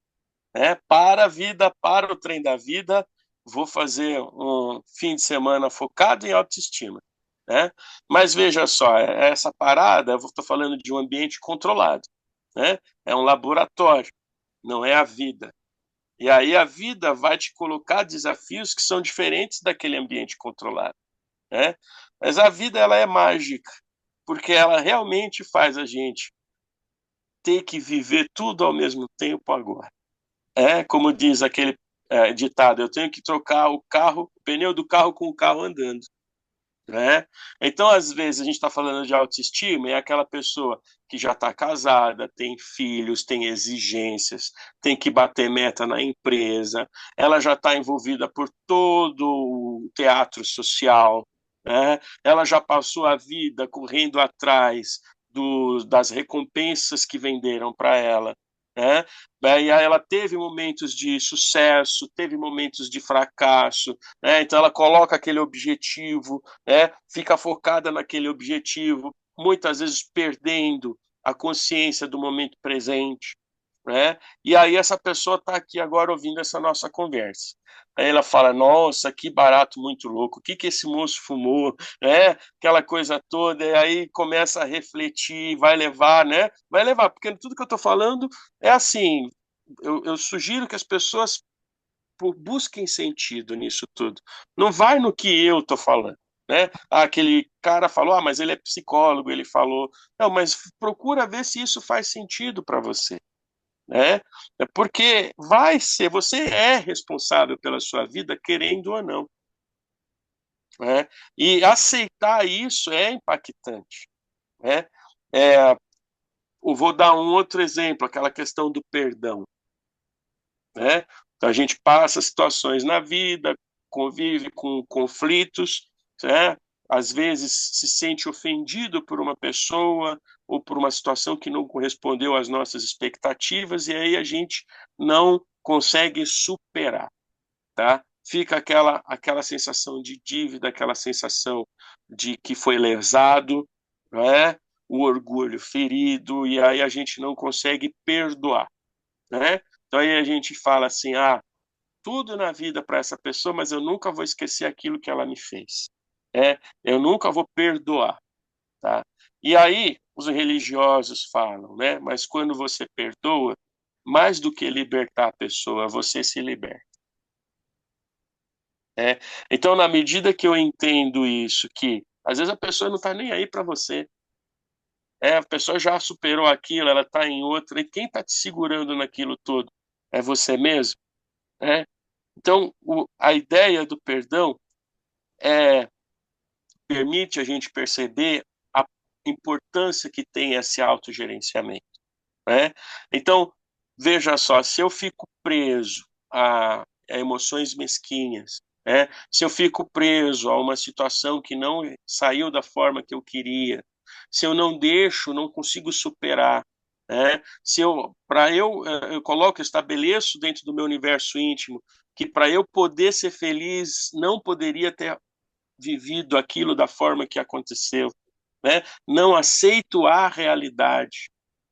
né? Para a vida, para o trem da vida, vou fazer um fim de semana focado em autoestima, né? Mas veja só, essa parada, eu estou falando de um ambiente controlado, né? É um laboratório, não é a vida. E aí a vida vai te colocar desafios que são diferentes daquele ambiente controlado, né? Mas a vida ela é mágica, porque ela realmente faz a gente ter que viver tudo ao mesmo tempo agora. Como diz aquele ditado, eu tenho que trocar o pneu do carro com o carro andando, né? Então, às vezes, a gente está falando de autoestima e é aquela pessoa que já está casada, tem filhos, tem exigências, tem que bater meta na empresa, ela já está envolvida por todo o teatro social, né? Ela já passou a vida correndo atrás das recompensas que venderam para ela, né? E aí ela teve momentos de sucesso, teve momentos de fracasso, né? Então ela coloca aquele objetivo, né? Fica focada naquele objetivo, muitas vezes perdendo a consciência do momento presente, né? E aí essa pessoa está aqui agora ouvindo essa nossa conversa. Aí ela fala, nossa, que barato muito louco, o que esse moço fumou, né? Aquela coisa toda, e aí começa a refletir, vai levar, né? Vai levar, porque tudo que eu estou falando é assim, eu sugiro que as pessoas busquem sentido nisso tudo. Não vai no que eu estou falando, né? Aquele cara falou, mas ele é psicólogo, ele falou. Não, mas procura ver se isso faz sentido para você, né? Porque você é responsável pela sua vida, querendo ou não, né? E aceitar isso é impactante, né? Eu vou dar um outro exemplo, aquela questão do perdão, né? Então a gente passa situações na vida, convive com conflitos, né? Às vezes se sente ofendido por uma pessoa ou por uma situação que não correspondeu às nossas expectativas e aí a gente não consegue superar, tá? Fica aquela sensação de dívida, aquela sensação de que foi lesado, não é? O orgulho ferido, e aí a gente não consegue perdoar, né? Então aí a gente fala assim, tudo na vida para essa pessoa, mas eu nunca vou esquecer aquilo que ela me fez. Eu nunca vou perdoar, tá? E aí os religiosos falam, né? Mas quando você perdoa, mais do que libertar a pessoa, você se liberta. Então, na medida que eu entendo isso, que às vezes a pessoa não está nem aí para você, a pessoa já superou aquilo, ela está em outra, e quem está te segurando naquilo todo é você mesmo, né? Então, a ideia do perdão permite a gente perceber a importância que tem esse autogerenciamento, né? Então, veja só, se eu fico preso a emoções mesquinhas, né? Se eu fico preso a uma situação que não saiu da forma que eu queria, se eu não deixo, não consigo superar, né? Se eu coloco, eu estabeleço dentro do meu universo íntimo que para eu poder ser feliz não poderia ter vivido aquilo da forma que aconteceu, né? Não aceito a realidade,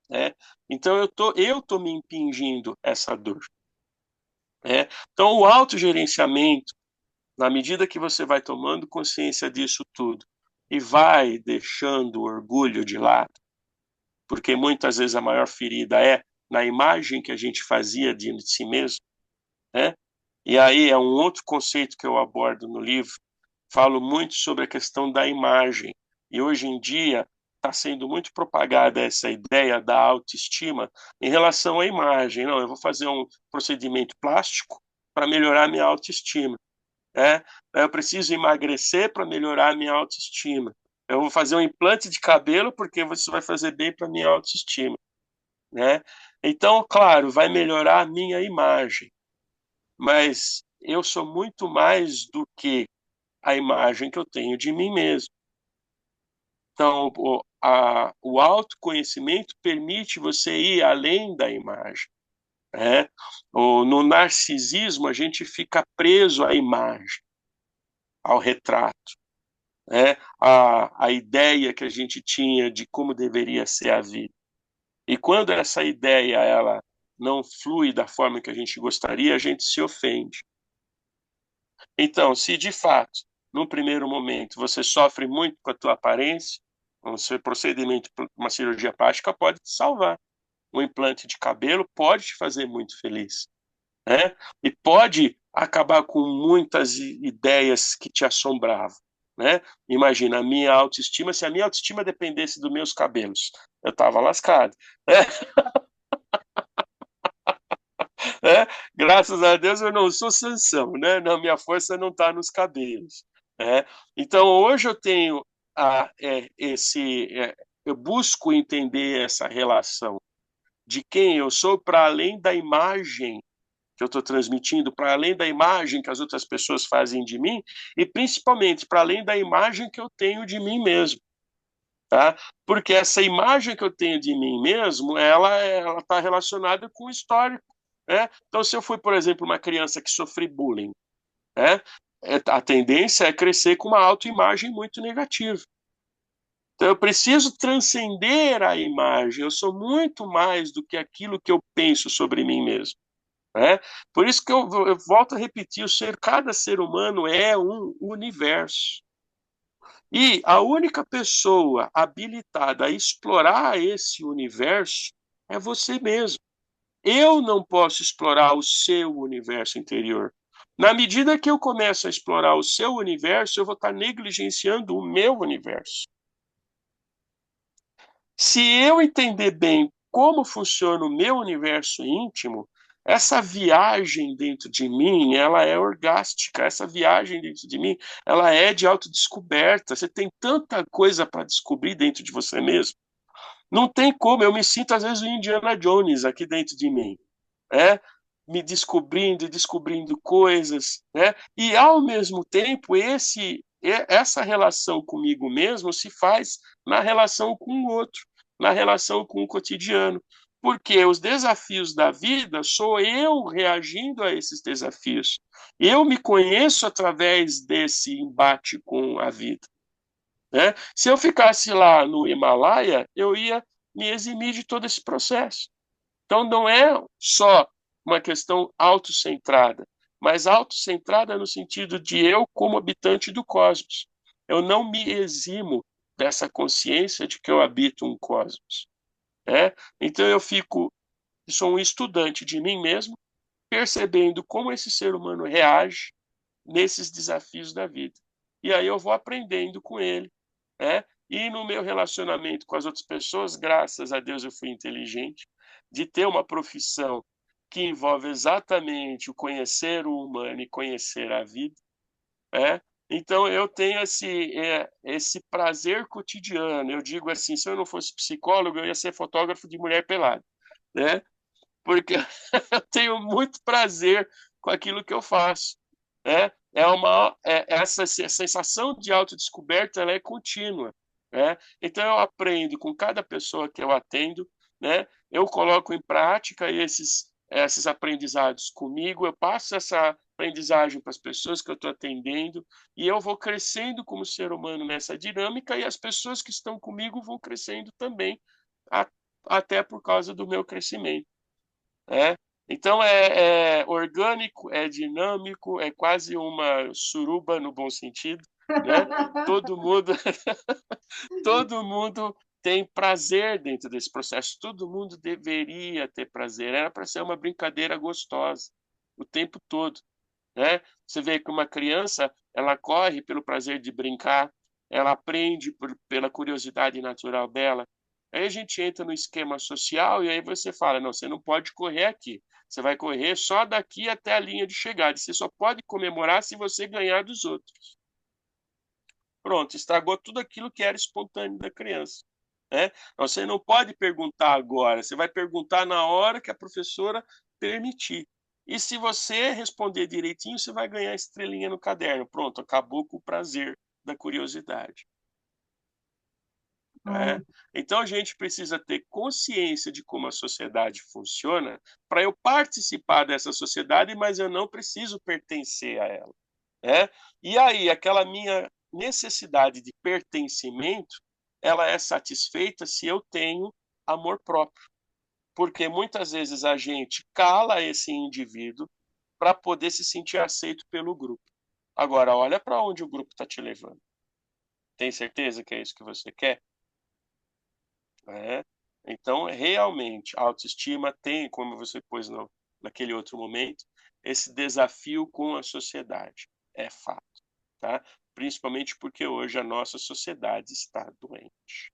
né? Então eu tô me impingindo essa dor, né? Então o autogerenciamento, na medida que você vai tomando consciência disso tudo e vai deixando o orgulho de lado, porque muitas vezes a maior ferida é na imagem que a gente fazia de si mesmo, né? E aí é um outro conceito que eu abordo no livro. Falo muito sobre a questão da imagem. E hoje em dia está sendo muito propagada essa ideia da autoestima em relação à imagem. Não, eu vou fazer um procedimento plástico para melhorar minha autoestima. Eu preciso emagrecer para melhorar minha autoestima. Eu vou fazer um implante de cabelo porque isso vai fazer bem para minha autoestima, né? Então, claro, vai melhorar a minha imagem, mas eu sou muito mais do que a imagem que eu tenho de mim mesmo. Então, o autoconhecimento permite você ir além da imagem, né? No narcisismo, a gente fica preso à imagem, ao retrato, né? A ideia que a gente tinha de como deveria ser a vida. E quando essa ideia ela não flui da forma que a gente gostaria, a gente se ofende. Então, se de fato, num primeiro momento, você sofre muito com a tua aparência, o seu procedimento para uma cirurgia plástica pode te salvar. Um implante de cabelo pode te fazer muito feliz, né? E pode acabar com muitas ideias que te assombravam, né? Imagina a minha autoestima, se a minha autoestima dependesse dos meus cabelos, eu estava lascado, né? né? Graças a Deus eu não sou Sansão, né? Não, minha força não está nos cabelos. Né? Então hoje eu tenho eu busco entender essa relação de quem eu sou para além da imagem que eu estou transmitindo, para além da imagem que as outras pessoas fazem de mim e principalmente para além da imagem que eu tenho de mim mesmo. Tá? Porque essa imagem que eu tenho de mim mesmo, ela está relacionada com o histórico. Né? Então, se eu fui, por exemplo, uma criança que sofri bullying, né? A tendência é crescer com uma autoimagem muito negativa. Então, eu preciso transcender a imagem. Eu sou muito mais do que aquilo que eu penso sobre mim mesmo. Né? Por isso que eu volto a repetir: cada ser humano é um universo. E a única pessoa habilitada a explorar esse universo é você mesmo. Eu não posso explorar o seu universo interior. Na medida que eu começo a explorar o seu universo, eu vou estar negligenciando o meu universo. Se eu entender bem como funciona o meu universo íntimo, essa viagem dentro de mim, ela é orgástica. Essa viagem dentro de mim, ela é de autodescoberta. Você tem tanta coisa para descobrir dentro de você mesmo. Não tem como, eu me sinto às vezes o Indiana Jones aqui dentro de mim, né? Me descobrindo e descobrindo coisas, né? E ao mesmo tempo essa relação comigo mesmo se faz na relação com o outro, na relação com o cotidiano, porque os desafios da vida sou eu reagindo a esses desafios. Eu me conheço através desse embate com a vida. né? Se eu ficasse lá no Himalaia, eu ia me eximir de todo esse processo. Então, não é só uma questão autocentrada, mas autocentrada no sentido de eu como habitante do cosmos. Eu não me eximo dessa consciência de que eu habito um cosmos, né? Então, eu sou um estudante de mim mesmo, percebendo como esse ser humano reage nesses desafios da vida. E aí eu vou aprendendo com ele, né? E no meu relacionamento com as outras pessoas, graças a Deus eu fui inteligente, de ter uma profissão que envolve exatamente o conhecer o humano e conhecer a vida, né? Então eu tenho esse prazer cotidiano. Eu digo assim, se eu não fosse psicólogo, eu ia ser fotógrafo de mulher pelada, né? Porque eu tenho muito prazer com aquilo que eu faço, né? Essa sensação de autodescoberta, ela é contínua, né? Então eu aprendo com cada pessoa que eu atendo, né? Eu coloco em prática esses aprendizados comigo, eu passo essa aprendizagem para as pessoas que eu estou atendendo e eu vou crescendo como ser humano nessa dinâmica e as pessoas que estão comigo vão crescendo também, a, até por causa do meu crescimento, né? Então é orgânico, é dinâmico, é quase uma suruba no bom sentido, né? Todo mundo, todo mundo tem prazer dentro desse processo. Todo mundo deveria ter prazer. Era para ser uma brincadeira gostosa o tempo todo, né? Você vê que uma criança, ela corre pelo prazer de brincar, ela aprende pela curiosidade natural dela. Aí a gente entra no esquema social e aí você fala, não, você não pode correr aqui. Você vai correr só daqui até a linha de chegada. Você só pode comemorar se você ganhar dos outros. Pronto, estragou tudo aquilo que era espontâneo da criança, né? Você não pode perguntar agora, você vai perguntar na hora que a professora permitir. E se você responder direitinho, você vai ganhar estrelinha no caderno. Pronto, acabou com o prazer da curiosidade, né? Então a gente precisa ter consciência de como a sociedade funciona para eu participar dessa sociedade, mas eu não preciso pertencer a ela, né? E aí, aquela minha necessidade de pertencimento, ela é satisfeita se eu tenho amor próprio, porque muitas vezes a gente cala esse indivíduo para poder se sentir aceito pelo grupo. Agora, olha para onde o grupo está te levando. Tem certeza que é isso que você quer? É. Então, realmente, a autoestima tem, como você pôs naquele outro momento, esse desafio com a sociedade. É fato, tá? Principalmente porque hoje a nossa sociedade está doente.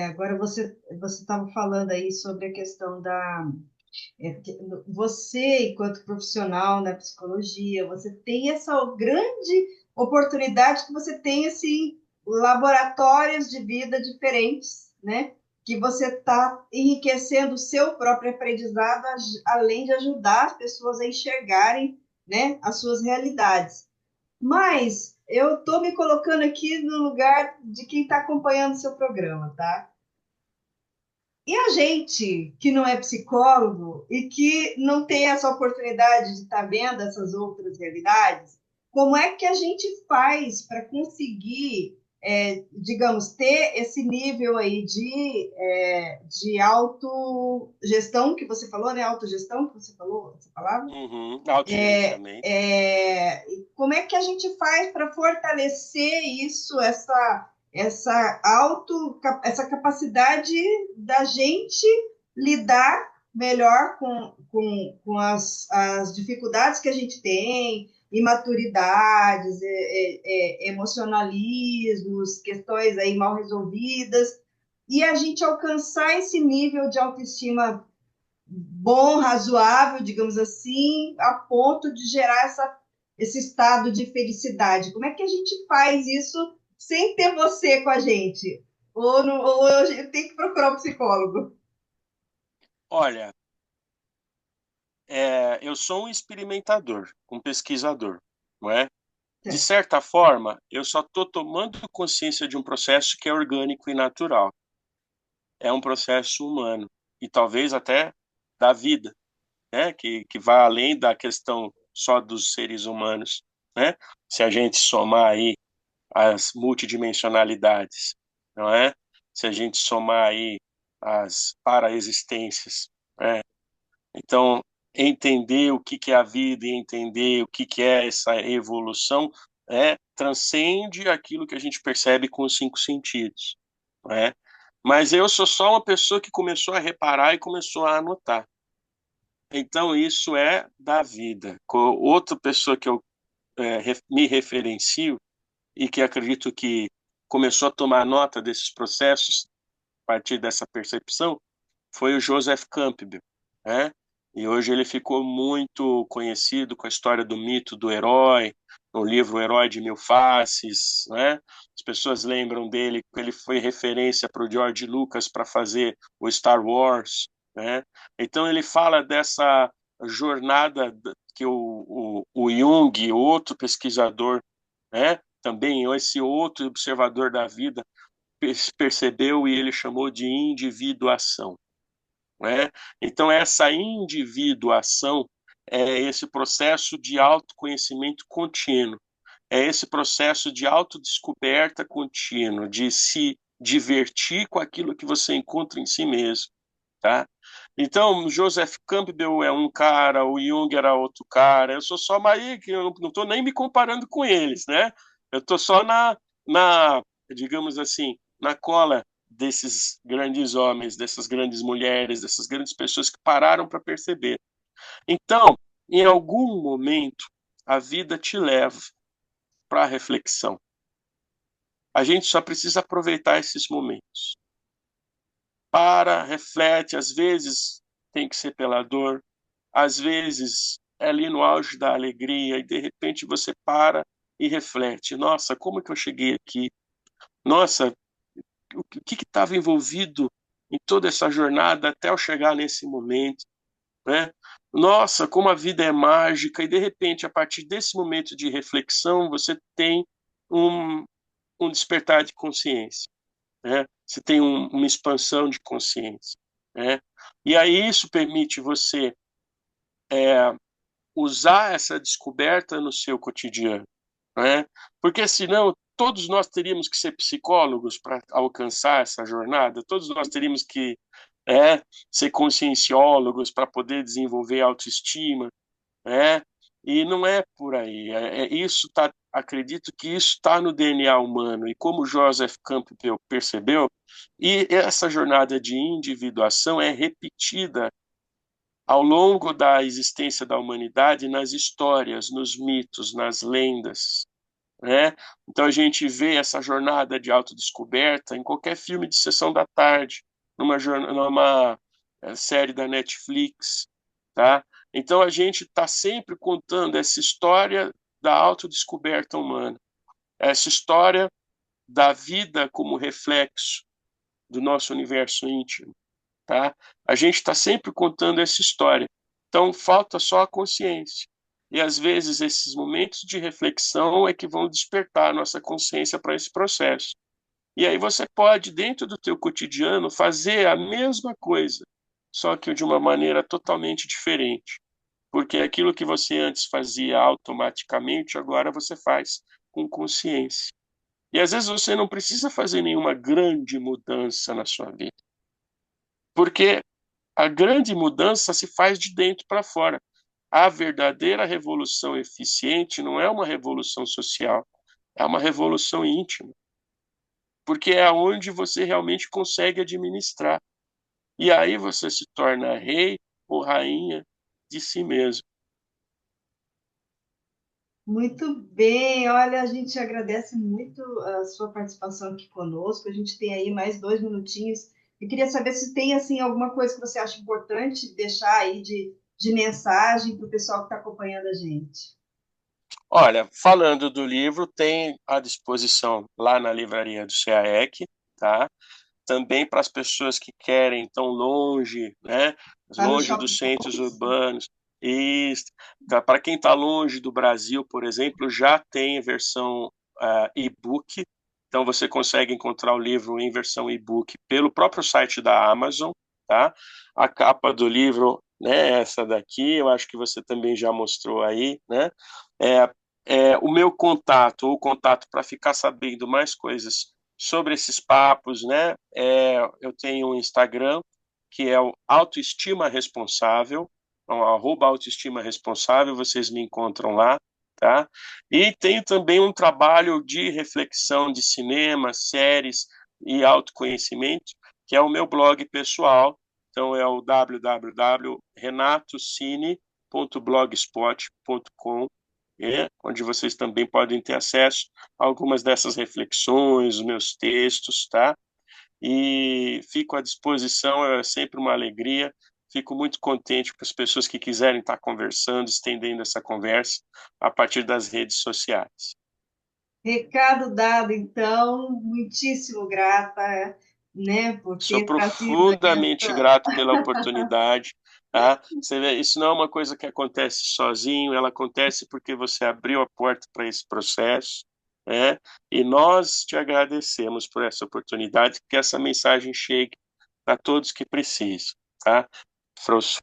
Agora você estava falando aí sobre a questão você, enquanto profissional na psicologia, você tem essa grande oportunidade que você tem assim, laboratórios de vida diferentes, né? Que você está enriquecendo o seu próprio aprendizado, além de ajudar as pessoas a enxergarem, né, as suas realidades. Mas eu estou me colocando aqui no lugar de quem está acompanhando o seu programa, tá? E a gente que não é psicólogo e que não tem essa oportunidade de estar vendo essas outras realidades, como é que a gente faz para conseguir, digamos, ter esse nível aí de autogestão que você falou, né? Autogestão que você falou, essa palavra? Uhum. Autogerenciamento. Como é que a gente faz para fortalecer isso, essa capacidade da gente lidar melhor com as dificuldades que a gente tem, imaturidades, emocionalismos, questões aí mal resolvidas, e a gente alcançar esse nível de autoestima bom, razoável, digamos assim, a ponto de gerar esse estado de felicidade. Como é que a gente faz isso sem ter você com a gente? Ou a gente tem que procurar um psicólogo? Olha, eu sou um experimentador, um pesquisador, não é? De Certo. certa forma, eu só estou tomando consciência de um processo que é orgânico e natural. É um processo humano e talvez até da vida, né? Que vai além da questão só dos seres humanos, né? Se a gente somar aí as multidimensionalidades, não é? Se a gente somar aí as para-existências, né? Então, entender o que é a vida e entender o que é essa evolução transcende aquilo que a gente percebe com os 5 sentidos, não é? Mas eu sou só uma pessoa que começou a reparar e começou a anotar. Então, isso é da vida. Outra pessoa que eu me referencio e que acredito que começou a tomar nota desses processos a partir dessa percepção foi o Joseph Campbell, né? E hoje ele ficou muito conhecido com a história do mito do herói, no livro O Herói de Mil Faces, né? As pessoas lembram dele, ele foi referência para o George Lucas para fazer o Star Wars, né? Então ele fala dessa jornada que o Jung, outro pesquisador, né? Também esse outro observador da vida percebeu e ele chamou de individuação, né? Então, essa individuação é esse processo de autoconhecimento contínuo, é esse processo de autodescoberta contínuo, de se divertir com aquilo que você encontra em si mesmo, tá? Então, Joseph Campbell é um cara, o Jung era outro cara, eu sou só mais, que eu não estou nem me comparando com eles, né? Eu estou só digamos assim, na cola desses grandes homens, dessas grandes mulheres, dessas grandes pessoas que pararam para perceber. Então, em algum momento, a vida te leva para a reflexão. A gente só precisa aproveitar esses momentos. Para, reflete, às vezes tem que ser pela dor, às vezes é ali no auge da alegria e de repente você para e reflete. Nossa, como que eu cheguei aqui? Nossa, o que estava envolvido em toda essa jornada até eu chegar nesse momento, né? Nossa, como a vida é mágica e de repente a partir desse momento de reflexão você tem um, um despertar de consciência, né? Você tem uma expansão de consciência, né? E aí isso permite você usar essa descoberta no seu cotidiano, né? Porque senão todos nós teríamos que ser psicólogos para alcançar essa jornada, todos nós teríamos que ser conscienciólogos para poder desenvolver autoestima, né? E não é por aí. Isso tá, acredito que isso está no DNA humano. E como Joseph Campbell percebeu, e essa jornada de individuação é repetida ao longo da existência da humanidade nas histórias, nos mitos, nas lendas, né? Então a gente vê essa jornada de autodescoberta em qualquer filme de sessão da tarde, numa série da Netflix, tá? Então a gente está sempre contando essa história da autodescoberta humana, essa história da vida como reflexo do nosso universo íntimo, tá? A gente está sempre contando essa história. Então falta só a consciência. E às vezes esses momentos de reflexão é que vão despertar a nossa consciência para esse processo. E aí você pode, dentro do teu cotidiano, fazer a mesma coisa, só que de uma maneira totalmente diferente. Porque aquilo que você antes fazia automaticamente, agora você faz com consciência. E às vezes você não precisa fazer nenhuma grande mudança na sua vida. Porque a grande mudança se faz de dentro para fora. A verdadeira revolução eficiente não é uma revolução social, é uma revolução íntima, porque é onde você realmente consegue administrar. E aí você se torna rei ou rainha de si mesmo. Muito bem, olha, a gente agradece muito a sua participação aqui conosco. A gente tem aí mais 2 minutinhos. Eu queria saber se tem assim alguma coisa que você acha importante deixar aí de mensagem para o pessoal que está acompanhando a gente. Olha, falando do livro, tem à disposição lá na livraria do CAEC, tá? Também para as pessoas que querem tão longe, né? Tá no Longe dos Shopping centros Toys? urbanos. E para quem está longe do Brasil, por exemplo, já tem versão e-book. Então você consegue encontrar o livro em versão e-book pelo próprio site da Amazon, tá? A capa do livro, né? Essa daqui, eu acho que você também já mostrou aí, né? É, o meu contato, ou contato para ficar sabendo mais coisas sobre esses papos, né? Eu tenho um Instagram, que é o Autoestima Responsável, então, @autoestima responsável, vocês me encontram lá, tá? E tenho também um trabalho de reflexão de cinema, séries e autoconhecimento, que é o meu blog pessoal, então é o www.renatocine.blogspot.com, onde vocês também podem ter acesso a algumas dessas reflexões, os meus textos, tá? E fico à disposição, é sempre uma alegria. Fico muito contente com as pessoas que quiserem estar conversando, estendendo essa conversa a partir das redes sociais. Recado dado, então, muitíssimo grata, né, por Sou ter trazido profundamente essa. grato pela oportunidade, tá? Você vê, isso não é uma coisa que acontece sozinho, ela acontece porque você abriu a porta para esse processo, né? E nós te agradecemos por essa oportunidade, que essa mensagem chegue a todos que precisam, tá?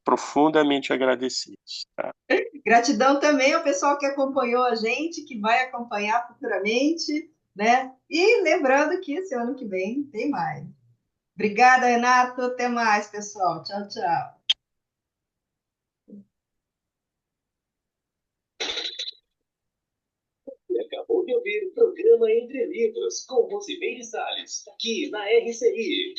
Profundamente agradecidos, tá? Gratidão também ao pessoal que acompanhou a gente, que vai acompanhar futuramente, né? E lembrando que esse ano que vem tem mais. Obrigada, Renato. Até mais, pessoal. Tchau, tchau. Você acabou de ouvir o programa Entre Livros, com Rosimeire Salles, aqui na RCI.